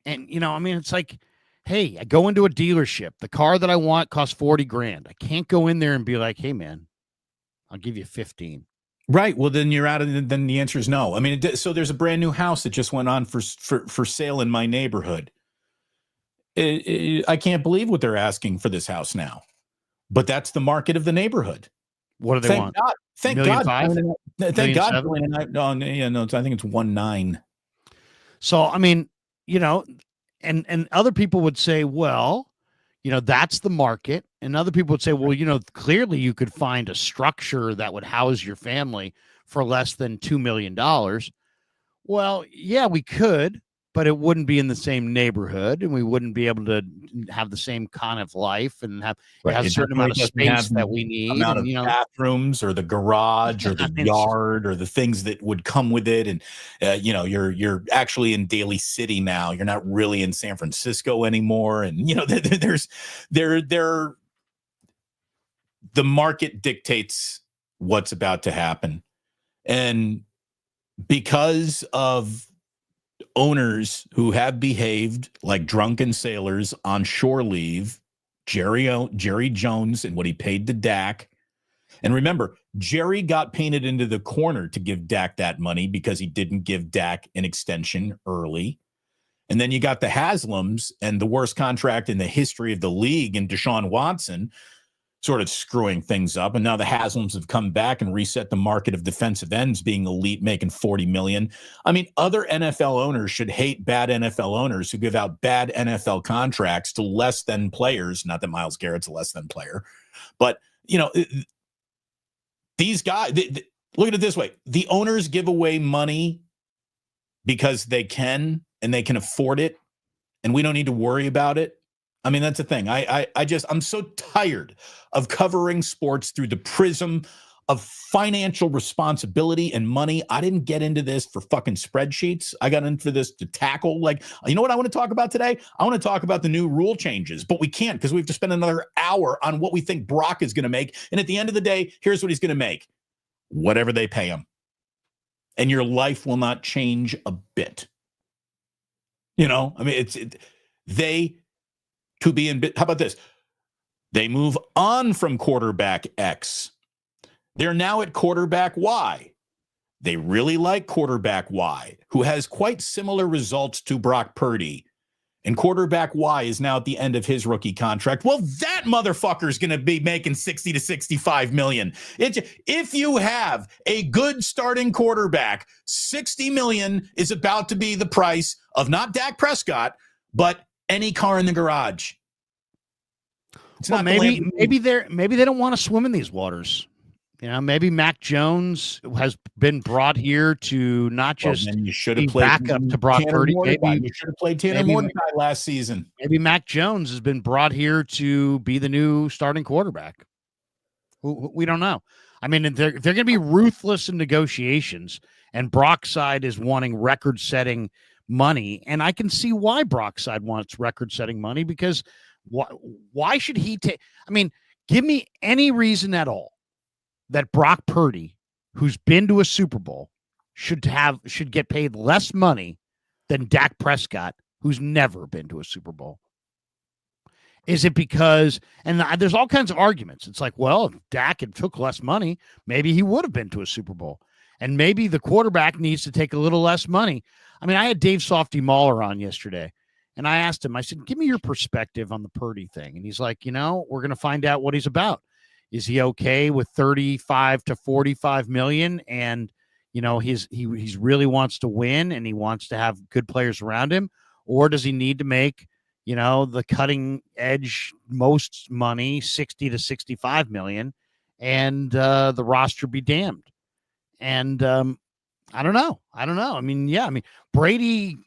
and, it's like, hey, I go into a dealership. The car that I want costs $40,000. I can't go in there and be like, hey man, I'll give you 15. Right. Well, then you're out of, then the answer is no. I mean, so there's a brand new house that just went on for sale in my neighborhood. I can't believe what they're asking for this house now, but that's the market of the neighborhood. What do they want? Thank God. Thank God. I think it's 1.9. So, I mean, and other people would say, well, that's the market. And other people would say, well, clearly you could find a structure that would house your family for less than $2 million. Well, yeah, we could, but it wouldn't be in the same neighborhood, and we wouldn't be able to have the same kind of life and have a certain amount of space that we need. Amount of bathrooms or the garage or the yard or the things that would come with it. And, you're actually in Daly City now. You're not really in San Francisco anymore. And, the market dictates what's about to happen. And because of owners who have behaved like drunken sailors on shore leave, Jerry Jones and what he paid to Dak. And remember, Jerry got painted into the corner to give Dak that money because he didn't give Dak an extension early. And then you got the Haslams and the worst contract in the history of the league in Deshaun Watson sort of screwing things up. And now the Haslams have come back and reset the market of defensive ends being elite, making $40 million. I mean, other NFL owners should hate bad NFL owners who give out bad NFL contracts to less than players. Not that Myles Garrett's a less than player, but these guys, look at it this way. The owners give away money because they can, and they can afford it, and we don't need to worry about it. I mean, that's the thing. I'm so tired of covering sports through the prism of financial responsibility and money. I didn't get into this for fucking spreadsheets. I got into this to tackle, what I want to talk about today? I want to talk about the new rule changes, but we can't because we have to spend another hour on what we think Brock is going to make. And at the end of the day, here's what he's going to make. Whatever they pay him. And your life will not change a bit. I mean, how about this? They move on from quarterback X. They're now at quarterback Y. They really like quarterback Y, who has quite similar results to Brock Purdy. And quarterback Y is now at the end of his rookie contract. Well, that motherfucker is going to be making 60 to 65 million. If you have a good starting quarterback, 60 million is about to be the price of not Dak Prescott, but any car in the garage. Maybe they don't want to swim in these waters. Maybe Mac Jones has been brought here to not just be backup to Brock Purdy. Maybe you should have played Tanner Mordecai last season. Maybe Mac Jones has been brought here to be the new starting quarterback. We don't know. I mean, they're going to be ruthless in negotiations, and Brockside is wanting record-setting money, and I can see why Brockside wants record-setting money, because why should he take? I mean, give me any reason at all that Brock Purdy, who's been to a Super Bowl, should get paid less money than Dak Prescott, who's never been to a Super Bowl. Is it because, and there's all kinds of arguments. It's like, well, if Dak had took less money, maybe he would have been to a Super Bowl. And maybe the quarterback needs to take a little less money. I mean, I had Dave Softy Mahler on yesterday, and I asked him, I said, give me your perspective on the Purdy thing. And he's like, we're going to find out what he's about. Is he okay with 35 to 45 million? And, he's really wants to win and he wants to have good players around him? Or does he need to make, the cutting edge most money, 60 to 65 million, and the roster be damned? And I don't know. I mean, Brady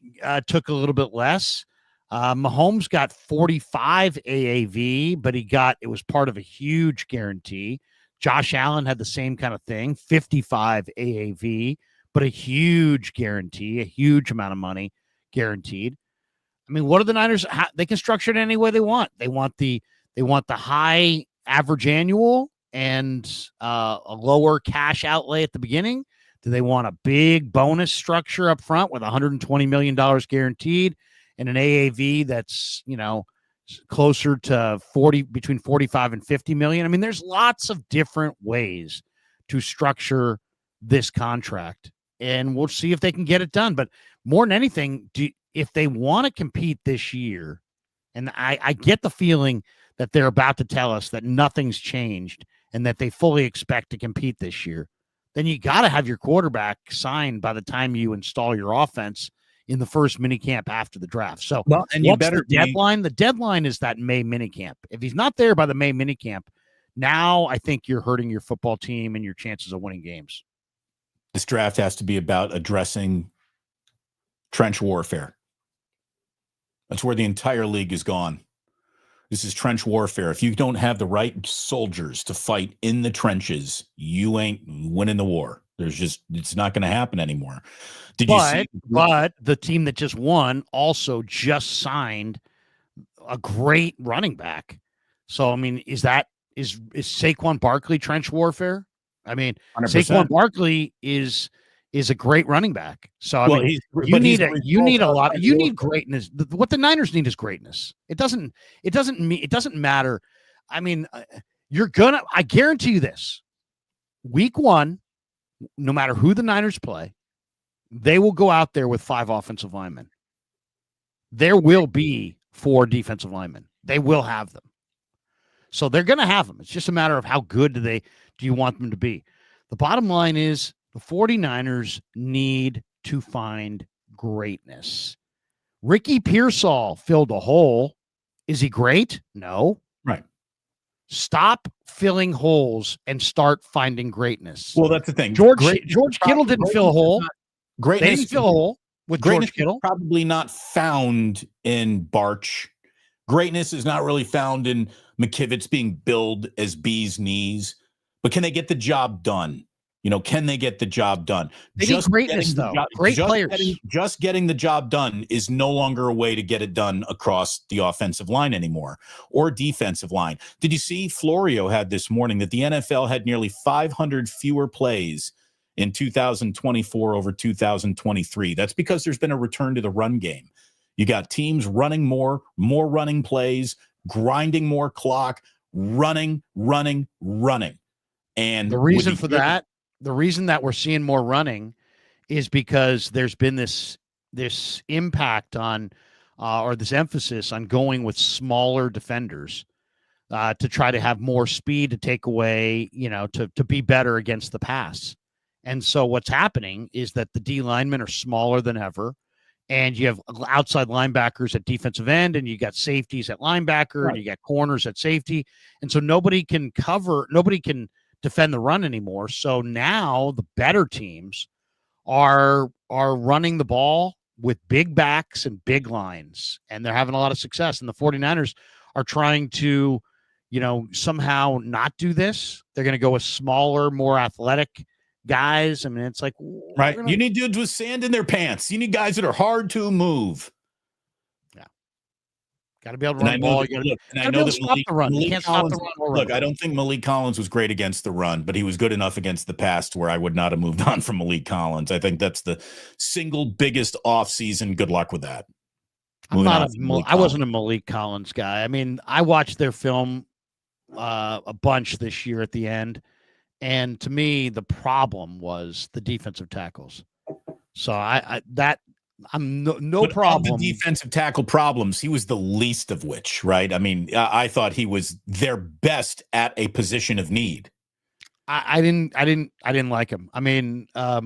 took a little bit less. Mahomes got 45 AAV, but it was part of a huge guarantee. Josh Allen had the same kind of thing, 55 AAV, but a huge guarantee, a huge amount of money guaranteed. I mean, what are the Niners? They can structure it any way they want. They want the high average annual and a lower cash outlay at the beginning. Do they want a big bonus structure up front with $120 million guaranteed and an AAV that's, closer to between 45 and 50 million? I mean, there's lots of different ways to structure this contract, and we'll see if they can get it done. But more than anything, if they want to compete this year, and I get the feeling that they're about to tell us that nothing's changed and that they fully expect to compete this year, then you got to have your quarterback signed by the time you install your offense in the first minicamp after the draft. So, and you better the deadline? The deadline is that May minicamp. If he's not there by the May minicamp, now I think you're hurting your football team and your chances of winning games. This draft has to be about addressing trench warfare. That's where the entire league is gone. This is trench warfare. If you don't have the right soldiers to fight in the trenches, you ain't winning the war. It's not going to happen anymore. But the team that just won also just signed a great running back. So, I mean, is Saquon Barkley trench warfare? I mean, 100%. Saquon Barkley is a great running back. So, I mean, you need greatness. What the Niners need is greatness. It doesn't matter. I mean, I guarantee you this. Week 1, no matter who the Niners play, they will go out there with 5 offensive linemen. There will be 4 defensive linemen. They will have them. So they're going to have them. It's just a matter of how good do you want them to be. The bottom line is the 49ers need to find greatness. Ricky Pearsall filled a hole. Is he great? No. Right. Stop filling holes and start finding greatness. Well, that's the thing. George Kittle didn't fill a hole. They didn't fill a hole with George Kittle. Probably not found in Barch. Greatness is not really found in McKivitz being billed as bee's knees. But can they get the job done? Can they get the job done? They need greatness, though. Great players. Just getting the job done is no longer a way to get it done across the offensive line anymore or defensive line. Did you see Florio had this morning that the NFL had nearly 500 fewer plays in 2024 over 2023? That's because there's been a return to the run game. You got teams running more running plays, grinding more clock, running. And the reason for that, the reason that we're seeing more running is because there's been this impact on or this emphasis on going with smaller defenders to try to have more speed to take away, to be better against the pass. And so what's happening is that the D linemen are smaller than ever, and you have outside linebackers at defensive end, and you got safeties at linebacker, and you got corners at safety. And so nobody can defend the run anymore. So now the better teams are running the ball with big backs and big lines, and they're having a lot of success. And the 49ers are trying to, somehow not do this. They're going to go with smaller, more athletic guys. I mean, it's like, right. You need dudes with sand in their pants. You need guys that are hard to move. Yeah. Got to be able to run the ball. I know that stop the run. You can't stop the run. Look, I don't think Malik Collins was great against the run, but he was good enough against the pass to where I would not have moved on from Malik Collins. I think that's the single biggest offseason. Good luck with that. I wasn't a Malik Collins guy. I mean, I watched their film a bunch this year at the end, and to me, the problem was the defensive tackles. So I'm no problem. The defensive tackle problems, he was the least of which, right? I mean, I thought he was their best at a position of need. I didn't like him. I mean, I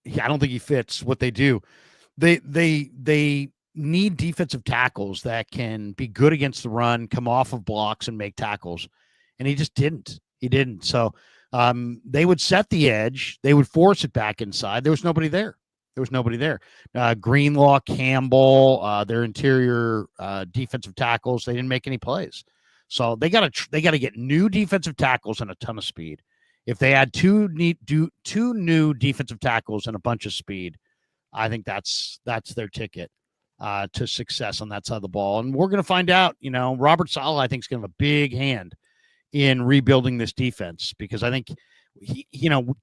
don't think he fits what they do. They need defensive tackles that can be good against the run, come off of blocks and make tackles. And he just didn't. He didn't. So they would set the edge. They would force it back inside. There was nobody there. Greenlaw, Campbell, their interior defensive tackles, they didn't make any plays. So they got to get new defensive tackles and a ton of speed. If they add two new defensive tackles and a bunch of speed, I think that's their ticket to success on that side of the ball. And we're going to find out, Robert Saleh, I think, is going to have a big hand in rebuilding this defense, because I think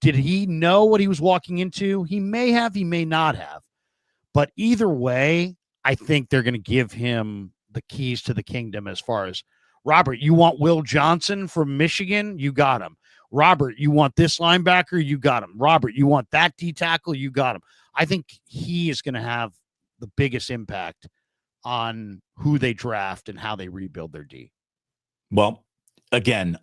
did he know what he was walking into? He may have, he may not have, but either way, I think they're going to give him the keys to the kingdom. As far as, Robert, you want Will Johnson from Michigan? You got him. Robert, you want this linebacker? You got him. Robert, you want that D tackle? You got him. I think he is going to have the biggest impact on who they draft and how they rebuild their D. Well, again,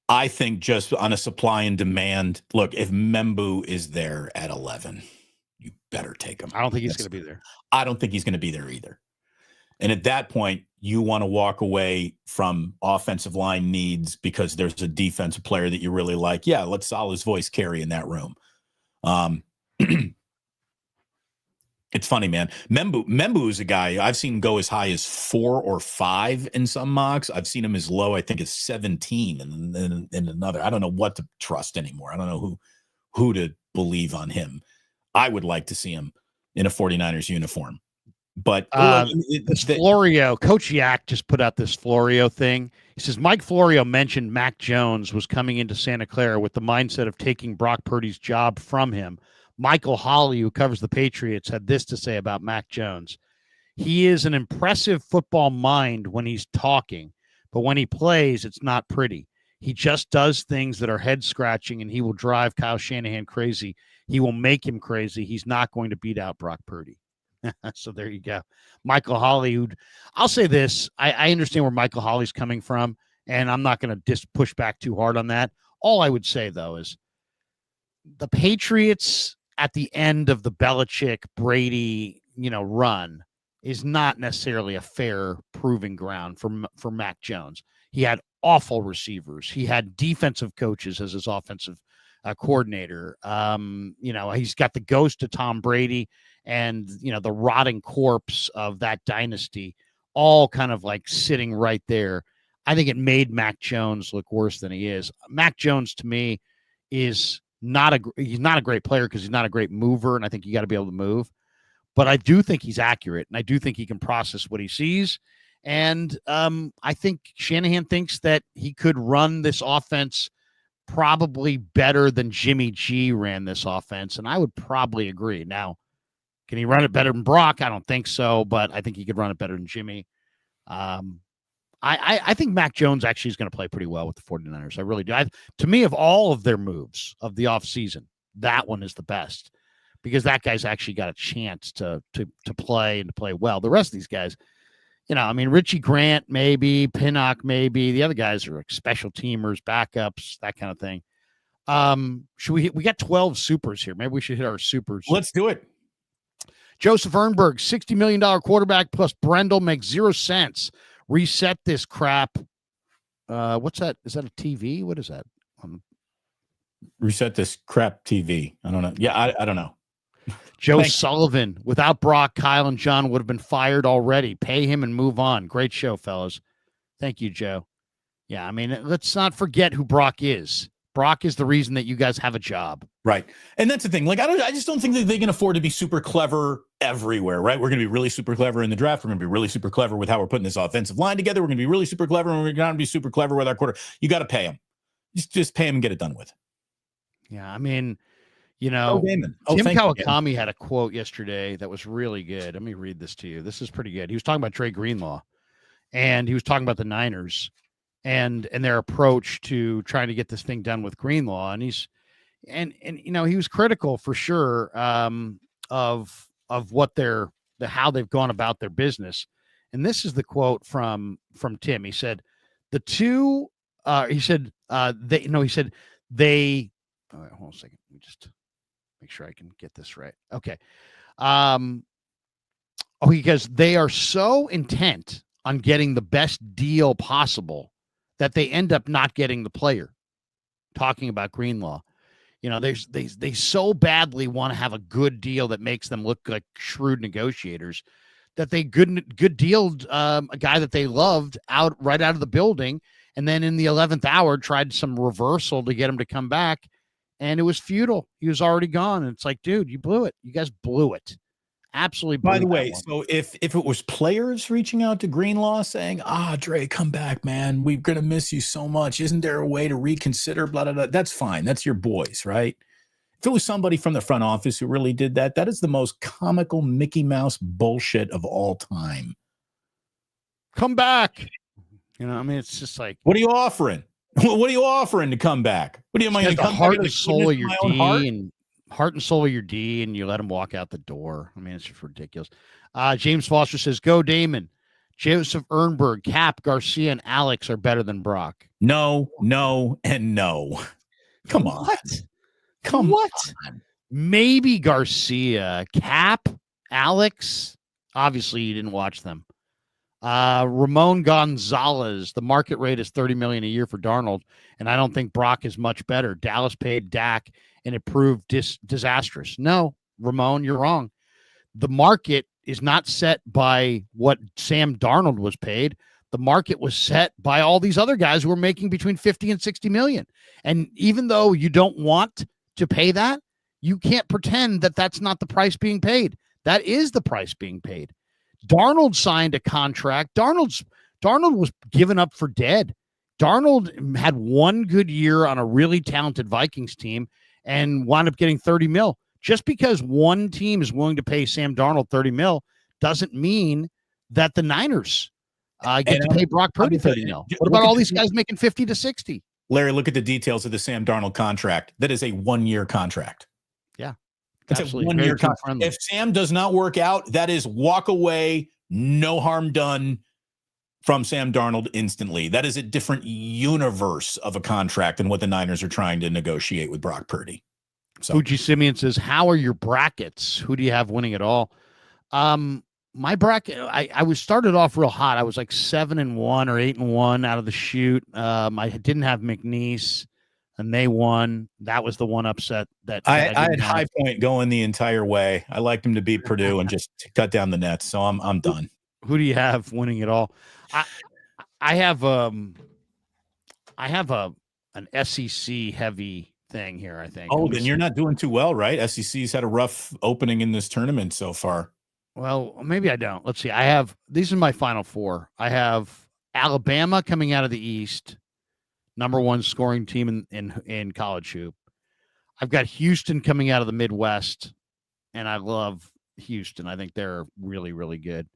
I think just on a supply and demand, look, if Membu is there at 11, you better take him. I don't think he's going to be there. I don't think he's going to be there either. And at that point, you want to walk away from offensive line needs because there's a defensive player that you really like. Yeah, let Saleh's voice carry in that room. It's funny, man. Membu is a guy I've seen go as high as 4 or 5 in some mocks. I've seen him as low, I think, as 17 in another. I don't know what to trust anymore. I don't know who to believe on him. I would like to see him in a 49ers uniform. But Florio, Coach Yak just put out this Florio thing. He says Mike Florio mentioned Mac Jones was coming into Santa Clara with the mindset of taking Brock Purdy's job from him. Michael Holley, who covers the Patriots, had this to say about Mac Jones. He is an impressive football mind when he's talking, but when he plays, it's not pretty. He just does things that are head-scratching, and he will drive Kyle Shanahan crazy. He will make him crazy. He's not going to beat out Brock Purdy. So there you go. Michael Holley, I'll say this. I understand where Michael Holley's coming from, and I'm not going to push back too hard on that. All I would say, though, is the Patriots at the end of the Belichick Brady, run is not necessarily a fair proving ground for Mac Jones. He had awful receivers. He had defensive coaches as his offensive coordinator. He's got the ghost of Tom Brady and, the rotting corpse of that dynasty all kind of like sitting right there. I think it made Mac Jones look worse than he is. Mac Jones, to me, is he's not a great player because he's not a great mover, and I think you got to be able to move. But I do think he's accurate, and I do think he can process what he sees. And I think Shanahan thinks that he could run this offense probably better than Jimmy G ran this offense, and I would probably agree. Now, can he run it better than Brock? I don't think so, but I think he could run it better than Jimmy. I think Mac Jones actually is going to play pretty well with the 49ers. I really do. To me, of all of their moves of the offseason, that one is the best because that guy's actually got a chance to play and to play well. The rest of these guys, Richie Grant, maybe, Pinnock, maybe. The other guys are like special teamers, backups, that kind of thing. We got 12 supers here. Maybe we should hit our supers. Let's do it. Joseph Ernberg, $60 million quarterback plus Brendel makes 0 cents. Reset this crap. What's that? Is that a TV? What is that? Reset this crap TV. I don't know. Yeah, I don't know. Joe Sullivan. Without Brock, Kyle and John would have been fired already. Pay him and move on. Great show, fellas. Thank you, Joe. Yeah, I mean, let's not forget who Brock is. Brock is the reason that you guys have a job. Right. And that's the thing. Like, I just don't think that they can afford to be super clever everywhere, right? We're going to be really super clever in the draft. We're going to be really super clever with how we're putting this offensive line together. We're going to be really super clever, and we're going to be super clever with our quarter. You got to pay them. Just pay them and get it done with. Yeah, I mean, you know, Tim Kawakami had a quote yesterday that was really good. Let me read this to you. This is pretty good. He was talking about Trey Greenlaw, and he was talking about the Niners and their approach to trying to get this thing done with Greenlaw. And he's and you know, he was critical for sure of what how they've gone about their business. And this is the quote from Tim. He said the two he said they all right, hold on a second. Let me just make sure I can get this right. Okay. Because they are so intent on getting the best deal possible that they end up not getting the player. Talking about Greenlaw. You know, they so badly want to have a good deal that makes them look like shrewd negotiators that they good dealed a guy that they loved right out of the building, and then in the 11th hour tried some reversal to get him to come back, and it was futile. He was already gone. And it's like, dude, you blew it. You guys blew it. Absolutely. By the way, so if it was players reaching out to Greenlaw saying, Dre, come back, man, we're going to miss you so much. Isn't there a way to reconsider? Blah, blah, blah. That's fine. That's your boys, right? If it was somebody from the front office who really did that, that is the most comical Mickey Mouse bullshit of all time. Come back. You know, I mean, it's just like, what are you offering? What are you offering to come back? What do you mean? The heart and soul of your D and heart and soul of your D, and you let him walk out the door. I mean, it's just ridiculous. James Foster says, "Go Damon." Joseph Ernberg, Cap, Garcia, and Alex are better than Brock. No, and no. Come on. What? Come what? on. Maybe Garcia, Cap, Alex. Obviously, you didn't watch them. Ramon Gonzalez, the market rate is $30 million a year for Darnold, and I don't think Brock is much better. Dallas paid Dak, and it proved disastrous. No, Ramon, you're wrong. The market is not set by what Sam Darnold was paid. The market was set by all these other guys who were making between 50 and 60 million. And even though you don't want to pay that, you can't pretend that that's not the price being paid. That is the price being paid. Darnold signed a contract. Darnold was given up for dead. Darnold had one good year on a really talented Vikings team and wound up getting 30 mil. Just because one team is willing to pay Sam Darnold 30 mil doesn't mean that the Niners get to pay Brock Purdy 30 mil. What about all these guys making 50 to 60? Larry, look at the details of the Sam Darnold contract. That is a 1-year contract. Yeah. It's a 1-year contract. If Sam does not work out, that is walk away, no harm done from Sam Darnold instantly. That is a different universe of a contract than what the Niners are trying to negotiate with Brock Purdy. So Fuji Simeon says, how are your brackets? Who do you have winning it all? My bracket, I was started off real hot. I was like 7-1 or 8-1 out of the chute. I didn't have McNeese, and they won. That was the one upset that I had High Point going the entire way. I liked him to beat Purdue and just cut down the nets. So I'm done. Who do you have winning it all? I have an SEC heavy thing here, I think. Oh, then you're not doing too well, right? SEC's had a rough opening in this tournament so far. Well, maybe I don't. Let's see. These are my final four. I have Alabama coming out of the East, number one scoring team in college hoop. I've got Houston coming out of the Midwest, and I love Houston. I think they're really, really good.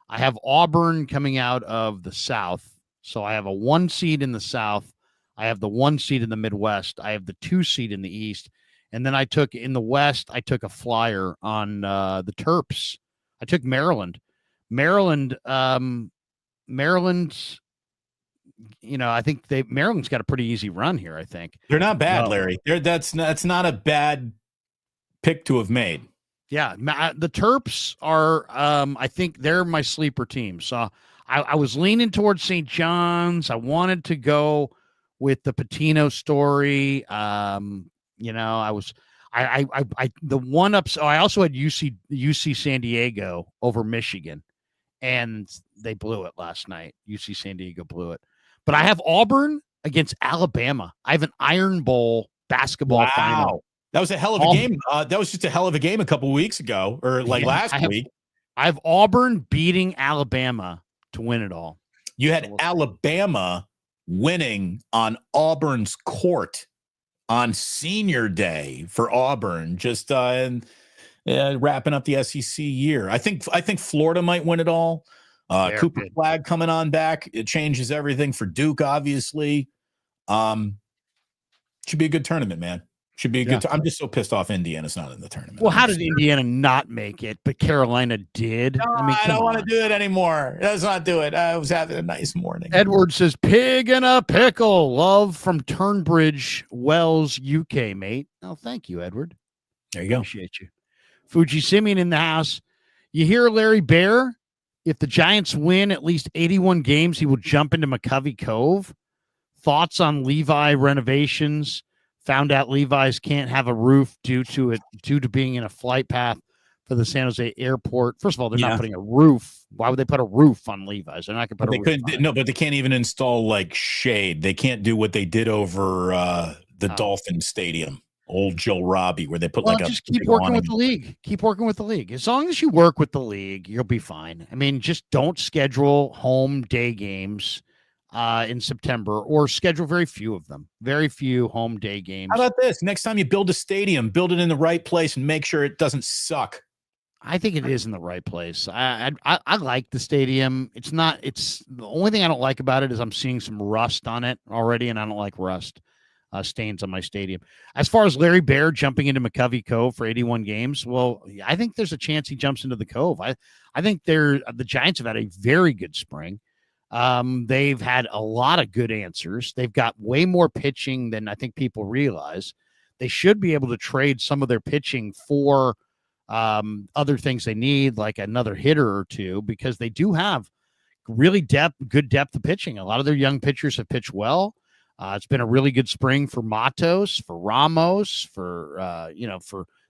I have Auburn coming out of the South. So I have a 1 seed in the South. I have the 1 seed in the Midwest. I have the 2 seed in the East. And then in the West, I took a flyer on the Terps. I took Maryland. Maryland's, I think Maryland's got a pretty easy run here, I think. They're not bad, Larry. That's not a bad pick to have made. Yeah, the Terps are, I think they're my sleeper team. So I was leaning towards St. John's. I wanted to go with the Patino story. I also had UC San Diego over Michigan. and they blew it last night. UC San Diego blew it. But I have Auburn against Alabama. I have an Iron Bowl basketball final. That was a hell of a game. That was just a hell of a game a couple weeks ago, or last week. I have Auburn beating Alabama to win it all. You had Alabama winning on Auburn's court on senior day for Auburn, just wrapping up the SEC year. I think Florida might win it all. Cooper Flag coming on back. It changes everything for Duke, obviously. Should be a good tournament, man. Should be a good I'm just so pissed off Indiana's not in the tournament. Well, how did Indiana not make it, but Carolina did? No, I don't want to do it anymore. Let's not do it. I was having a nice morning. Edward says, pig in a pickle. Love from Turnbridge, Wells, UK, mate. Oh, thank you, Edward. There you go. Appreciate you. Fuji Simeon in the house. You hear Larry Bear? If the Giants win at least 81 games, he will jump into McCovey Cove. Thoughts on Levi renovations? Found out Levi's can't have a roof due to being in a flight path for the San Jose airport. First of all, they're not putting a roof. Why would they put a roof on Levi's? They're not going to put a roof on it. No, but they can't even install like shade. They can't do what they did over the Dolphin Stadium, old Joe Robbie, where they put just keep working with the league. Keep working with the league. As long as you work with the league, you'll be fine. I mean, just don't schedule home day games in September, or schedule very few of them. Very few home day games. How about this? Next time you build a stadium, build it in the right place and make sure it doesn't suck. I think it is in the right place. I like the stadium. It's the only thing I don't like about it is I'm seeing some rust on it already, and I don't like rust stains on my stadium. As far as Larry Bear jumping into McCovey Cove for 81 games, well, I think there's a chance he jumps into the Cove. I think the Giants have had a very good spring. They've had a lot of good answers. They've got way more pitching than I think people realize. They should be able to trade some of their pitching for other things they need, like another hitter or two, because they do have really good depth of pitching. A lot of their young pitchers have pitched well. It's been a really good spring for Matos, for Ramos, for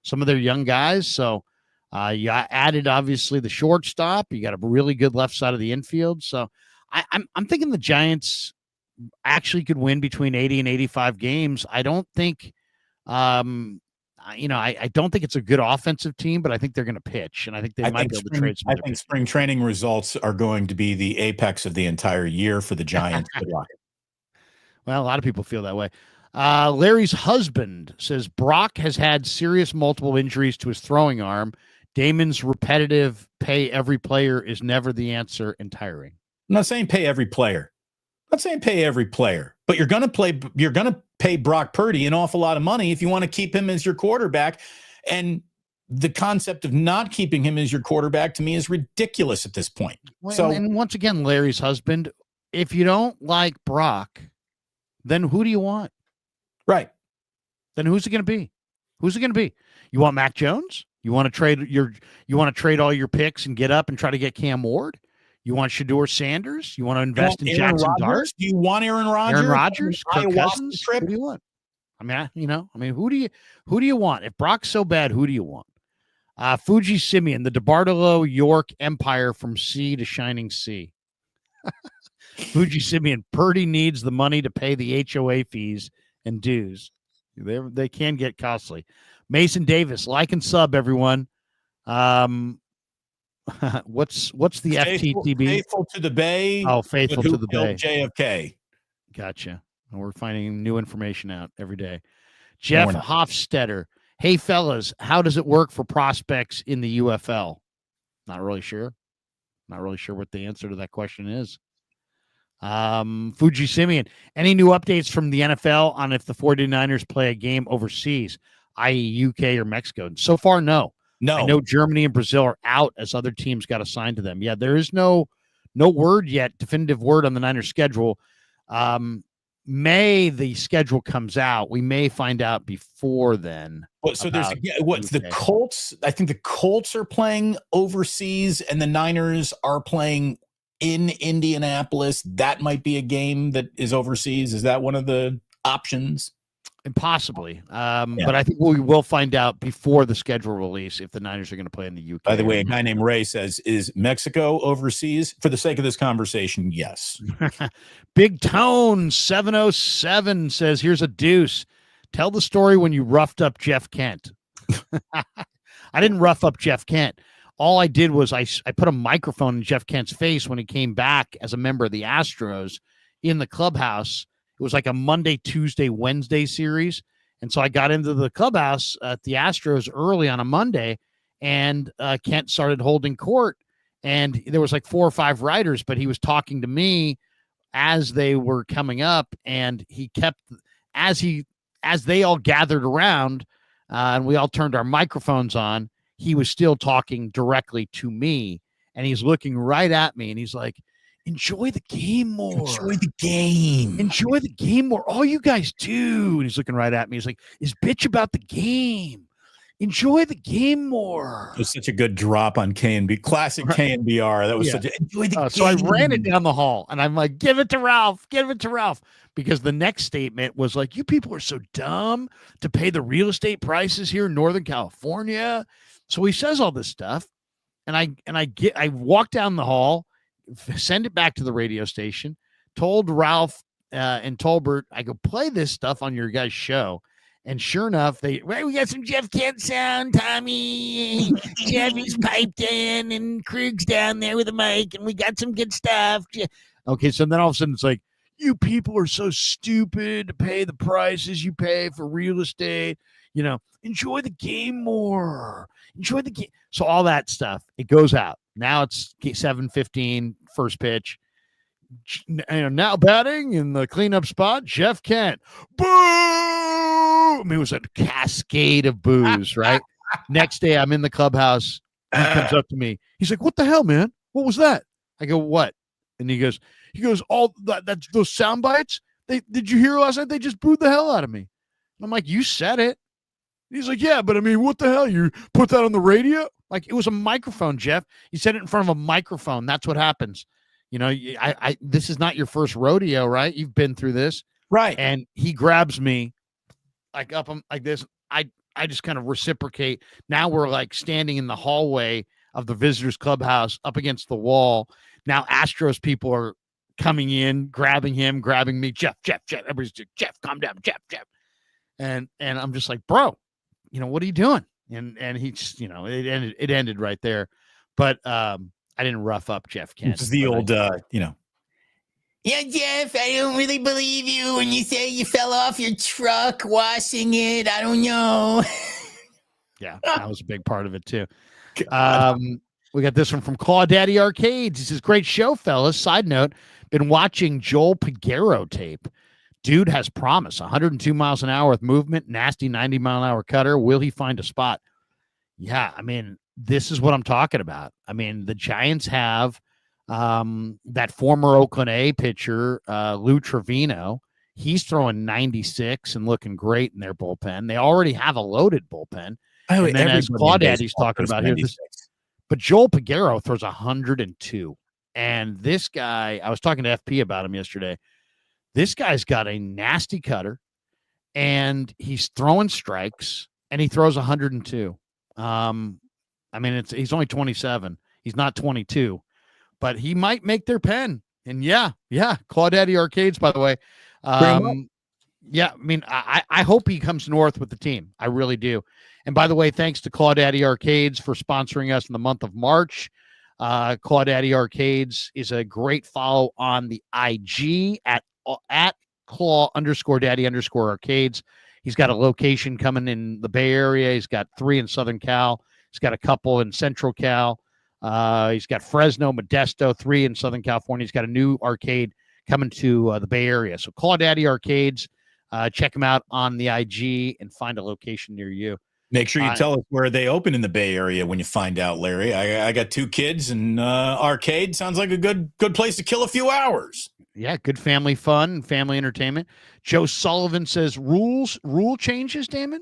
some of their young guys. So you added obviously the shortstop. You got a really good left side of the infield. So I'm thinking the Giants actually could win between 80 and 85 games. I don't think, I don't think it's a good offensive team, but I think they're going to pitch, and I think they might be able to trade some. I think spring training results are going to be the apex of the entire year for the Giants. Good luck. Well, a lot of people feel that way. Larry's husband says Brock has had serious multiple injuries to his throwing arm. Damon's repetitive pay every player is never the answer and tiring. I'm not saying pay every player. I'm not saying pay every player, but you're going to pay Brock Purdy an awful lot of money if you want to keep him as your quarterback. And the concept of not keeping him as your quarterback to me is ridiculous at this point. Well, and once again, Larry's husband, if you don't like Brock, then who do you want? Right. Then who's it going to be? Who's it going to be? You want Mac Jones? You want to trade all your picks and get up and try to get Cam Ward? You want Shedeur Sanders? You want to invest in Jackson Dart? Do you want Aaron Rodgers? Aaron Rodgers? Kirk Cousins? Who do you want? Who do you want? If Brock's so bad, who do you want? Fuji Simeon, the DeBartolo York Empire from sea to shining sea. Fuji Simeon, Purdy needs the money to pay the HOA fees and dues. They can get costly. Mason Davis, like and sub, everyone. What's the FTTB? Faithful to the Bay. Oh, faithful to the Bay. JFK. Gotcha. And we're finding new information out every day. Jeff Hofstetter. Hey, fellas, how does it work for prospects in the UFL? Not really sure. Not really sure what the answer to that question is. Fuji Simeon, any new updates from the NFL on if the 49ers play a game overseas, i.e. UK or Mexico? So far, no. I know Germany and Brazil are out as other teams got assigned to them. Yeah, there is no word yet, definitive word on the Niners schedule. May the schedule comes out. We may find out before then. So there's the Colts. I think the Colts are playing overseas and the Niners are playing in Indianapolis. That might be a game that is overseas. Is that one of the options? And possibly. But I think we will find out before the schedule release if the Niners are going to play in the UK. By the way, a guy named Ray says, is Mexico overseas? For the sake of this conversation, yes. Big Tone 707 says, here's a deuce. Tell the story when you roughed up Jeff Kent. I didn't rough up Jeff Kent. All I did was I put a microphone in Jeff Kent's face when he came back as a member of the Astros in the clubhouse. It was like a Monday, Tuesday, Wednesday series. And so I got into the clubhouse at the Astros early on a Monday, and Kent started holding court. And there was like 4 or 5 writers, but he was talking to me as they were coming up. And he kept, as they all gathered around and we all turned our microphones on, he was still talking directly to me. And he's looking right at me, and he's like, enjoy the game more. Enjoy the game. Enjoy the game more. All you guys do. And he's looking right at me. He's like, is bitch about the game. Enjoy the game more. It was such a good drop on K&B. Classic KNBR. That was such a enjoy the game. So I ran it down the hall, and I'm like, give it to Ralph. Give it to Ralph. Because the next statement was like, you people are so dumb to pay the real estate prices here in Northern California. So he says all this stuff. And I walk down the hall, send it back to the radio station, told Ralph and Tolbert, I go, play this stuff on your guys' show. And sure enough, we got some Jeff Kent sound, Tommy. Jeffy's piped in, and Krug's down there with a mic, and we got some good stuff. Okay, so then all of a sudden it's like, you people are so stupid to pay the prices you pay for real estate. Enjoy the game more. Enjoy the game. So all that stuff, it goes out. Now it's 7:15, first pitch. Now batting in the cleanup spot, Jeff Kent. Boom! It was a cascade of boos, right? Next day, I'm in the clubhouse. He comes up to me. He's like, what the hell, man? What was that? I go, what? And he goes, all that's those sound bites. Did you hear last night? They just booed the hell out of me. I'm like, you said it. He's like, yeah, but I mean, what the hell? You put that on the radio? Like, it was a microphone, Jeff. You said it in front of a microphone. That's what happens. This is not your first rodeo, right? You've been through this. Right. And he grabs me like up like this. I just kind of reciprocate. Now we're like standing in the hallway of the visitors clubhouse up against the wall. Now Astros people are coming in, grabbing him, grabbing me. Jeff. Everybody's just, Jeff, calm down, Jeff. And I'm just like, bro, what are you doing? And he just, it ended right there. But I didn't rough up Jeff Kent. It's the old, Yeah, Jeff, I don't really believe you when you say you fell off your truck washing it. I don't know. Yeah, that was a big part of it too. We got this one from Claw Daddy Arcades. He says, great show, fellas. Side note, been watching Joel Piguero tape. Dude has promise. 102 miles an hour with movement, nasty 90-mile-an-hour cutter. Will he find a spot? Yeah, I mean, this is what I'm talking about. I mean, the Giants have that former Oakland A pitcher, Lou Trevino. He's throwing 96 and looking great in their bullpen. They already have a loaded bullpen. Oh, and then as Claw Daddy's talking about here, but Joel Piguero throws 102. And this guy, I was talking to FP about him yesterday. This guy's got a nasty cutter, and he's throwing strikes, and he throws 102. I mean, he's only 27. He's not 22, but he might make their pen. And yeah, Claw Daddy Arcades, by the way. Yeah, I mean, I hope he comes north with the team. I really do. And by the way, thanks to Claw Daddy Arcades for sponsoring us in the month of March. Claw Daddy Arcades is a great follow on the IG at Claw_Daddy_Arcades. He's got a location coming in the Bay Area. He's got 3 in Southern Cal. He's got a couple in Central Cal. He's got Fresno, Modesto, 3 in Southern California. He's got a new arcade coming to the Bay Area. So Claw Daddy Arcades, check him out on the IG and find a location near you. Make sure you tell us where they open in the Bay Area when you find out, Larry. I got 2 kids, and arcade sounds like a good place to kill a few hours. Yeah, good family fun and family entertainment. Joe Sullivan says rule changes, Damon?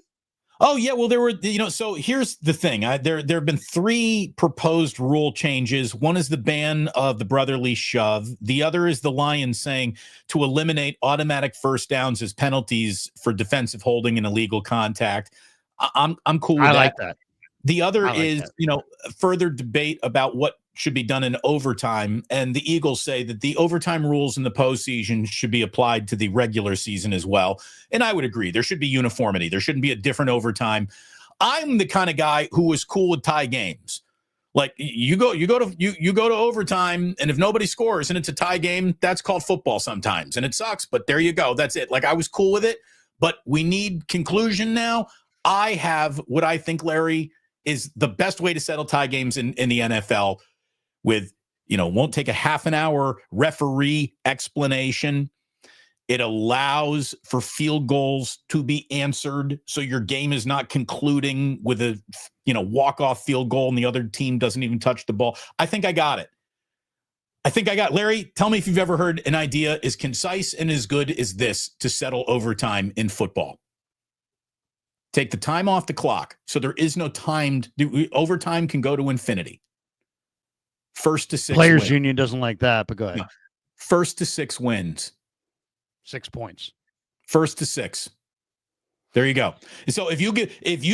Oh, yeah. Well, there were, so here's the thing. There have been 3 proposed rule changes. One is the ban of the brotherly shove. The other is the Lions saying to eliminate automatic first downs as penalties for defensive holding and illegal contact. I'm cool with I that. like that. The other I like is, that. further debate about what should be done in overtime. And the Eagles say that the overtime rules in the postseason should be applied to the regular season as well. And I would agree. There should be uniformity. There shouldn't be a different overtime. I'm the kind of guy who was cool with tie games. Like you go to overtime, and if nobody scores and it's a tie game, that's called football sometimes. And it sucks, but there you go. That's it. Like I was cool with it, but we need conclusion now. I have what I think, Larry, is the best way to settle tie games in the NFL with, won't take a half an hour referee explanation. It allows for field goals to be answered. So your game is not concluding with a, walk-off field goal and the other team doesn't even touch the ball. I think I got it. Larry, tell me if you've ever heard an idea as concise and as good as this to settle overtime in football. Take the time off the clock. So there is no timed overtime can go to infinity. First to 6 Players wins. Union doesn't like that, but go ahead. No. First to 6 wins. 6 points. First to 6. There you go. So if you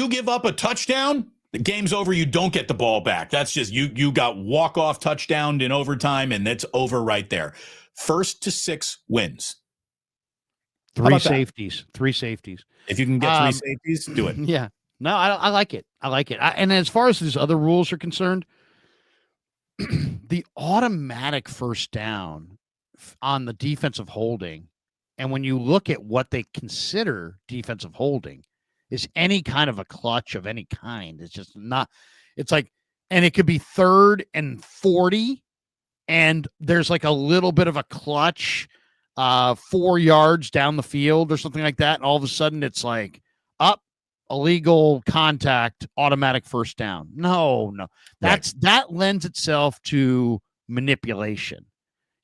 give up a touchdown, the game's over. You don't get the ball back. That's just you got walk-off touchdown in overtime, and it's over right there. First to 6 wins. 3 safeties. 3 safeties. If you can get 3 safeties, do it. Yeah. No, I like it. I like it. And as far as these other rules are concerned, the automatic first down on the defensive holding, and when you look at what they consider defensive holding, is any kind of a clutch of any kind. It's just not, it's like, and it could be 3rd and 40, and there's like a little bit of a clutch 4 yards down the field or something like that. And all of a sudden it's like up, illegal contact, automatic first down. No. That lends itself to manipulation.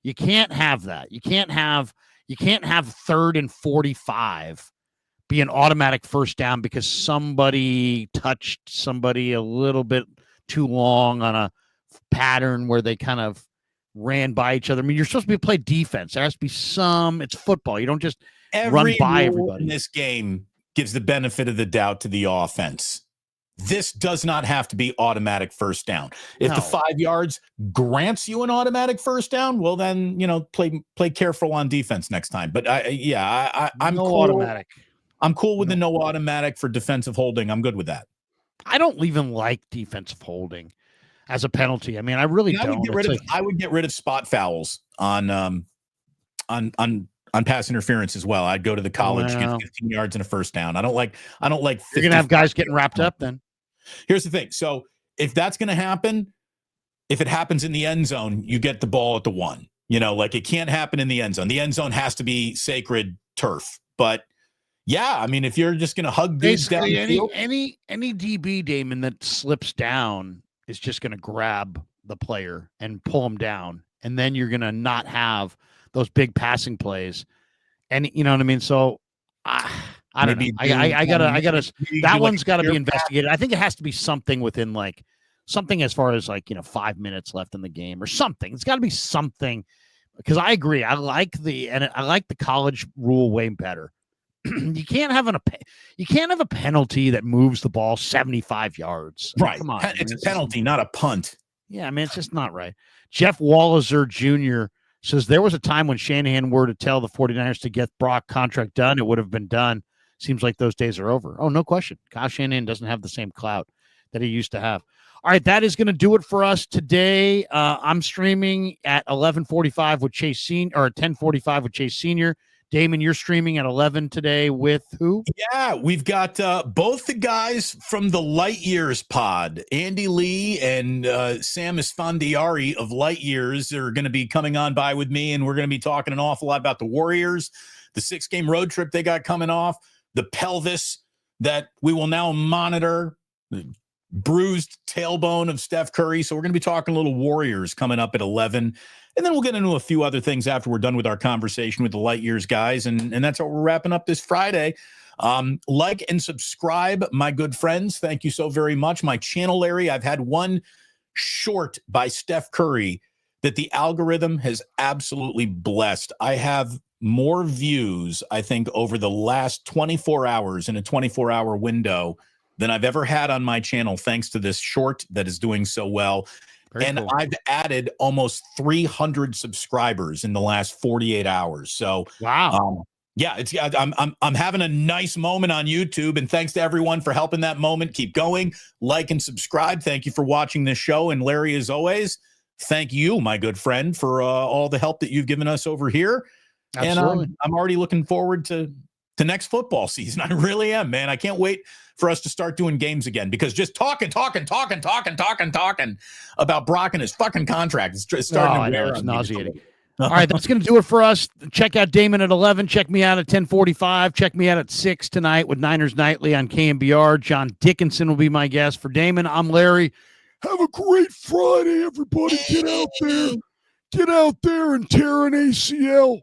You can't have that. You can't have 3rd and 45 be an automatic first down because somebody touched somebody a little bit too long on a pattern where they kind of ran by each other. I mean, you're supposed to play defense. There has to be it's football. You don't just run by everybody. In this game gives the benefit of the doubt to the offense. This does not have to be automatic first down. If the 5 yards grants you an automatic first down, well then, play careful on defense next time. But I'm no cool. Automatic. I'm cool with the no automatic for defensive holding. I'm good with that. I don't even like defensive holding as a penalty. I mean, I really don't. I would get rid of spot fouls on pass interference as well. I'd go to the college, get 15 yards and a first down. I don't like. You're gonna have guys getting wrapped up then. Here's the thing. So if that's gonna happen, if it happens in the end zone, you get the ball at the 1. It can't happen in the end zone. The end zone has to be sacred turf. But yeah, I mean, if you're just gonna hug dudes down the field, any DB, Damon, that slips down is just gonna grab the player and pull him down, and then you're gonna not have those big passing plays. And you know what I mean? So I don't know. I gotta that one's gotta be investigated. I think it has to be something within something as far as 5 minutes left in the game or something. It's gotta be something, because I agree. I like the college rule way better. You can't have a penalty that moves the ball 75 yards. Right. Come on. It's a penalty, not a punt. Yeah, I mean, it's just not right. Jeff Wallazer Jr. says there was a time when Shanahan were to tell the 49ers to get Brock contract done, it would have been done. Seems like those days are over. Oh, no question. Kyle Shanahan doesn't have the same clout that he used to have. All right, that is going to do it for us today. I'm streaming at 11:45 with Chase Senior, or 10:45 with Chase Senior. Damon, you're streaming at 11 today with who? Yeah, we've got both the guys from the Light Years pod. Andy Lee and Sam Esfandiari of Light Years are going to be coming on by with me, and we're going to be talking an awful lot about the Warriors, the 6-game road trip they got coming off, the pelvis that we will now monitor, the bruised tailbone of Steph Curry. So we're going to be talking a little Warriors coming up at 11. And then we'll get into a few other things after we're done with our conversation with the Light Years guys. And that's what we're wrapping up this Friday. Like and subscribe, my good friends. Thank you so very much. My channel, Larry, I've had one short by Steph Curry that the algorithm has absolutely blessed. I have more views, I think, over the last 24 hours in a 24-hour window than I've ever had on my channel, thanks to this short that is doing so well. Very and cool. I've added almost 300 subscribers in the last 48 hours. So wow. yeah, I'm having a nice moment on YouTube, and thanks to everyone for helping that moment keep going. Like and subscribe. Thank you for watching this show. And Larry, as always, thank you, my good friend, for all the help that you've given us over here. Absolutely. And I'm already looking forward to next football season. I really am, man. I can't wait for us to start doing games again, because just talking about Brock and his fucking contract is starting to wear it's on me. nauseating. All right, that's going to do it for us. Check out Damon at 11. Check me out at 10:45. Check me out at 6 tonight with Niners Nightly on KMBR. John Dickinson will be my guest. For Damon, I'm Larry. Have a great Friday, everybody. Get out there. Get out there and tear an ACL.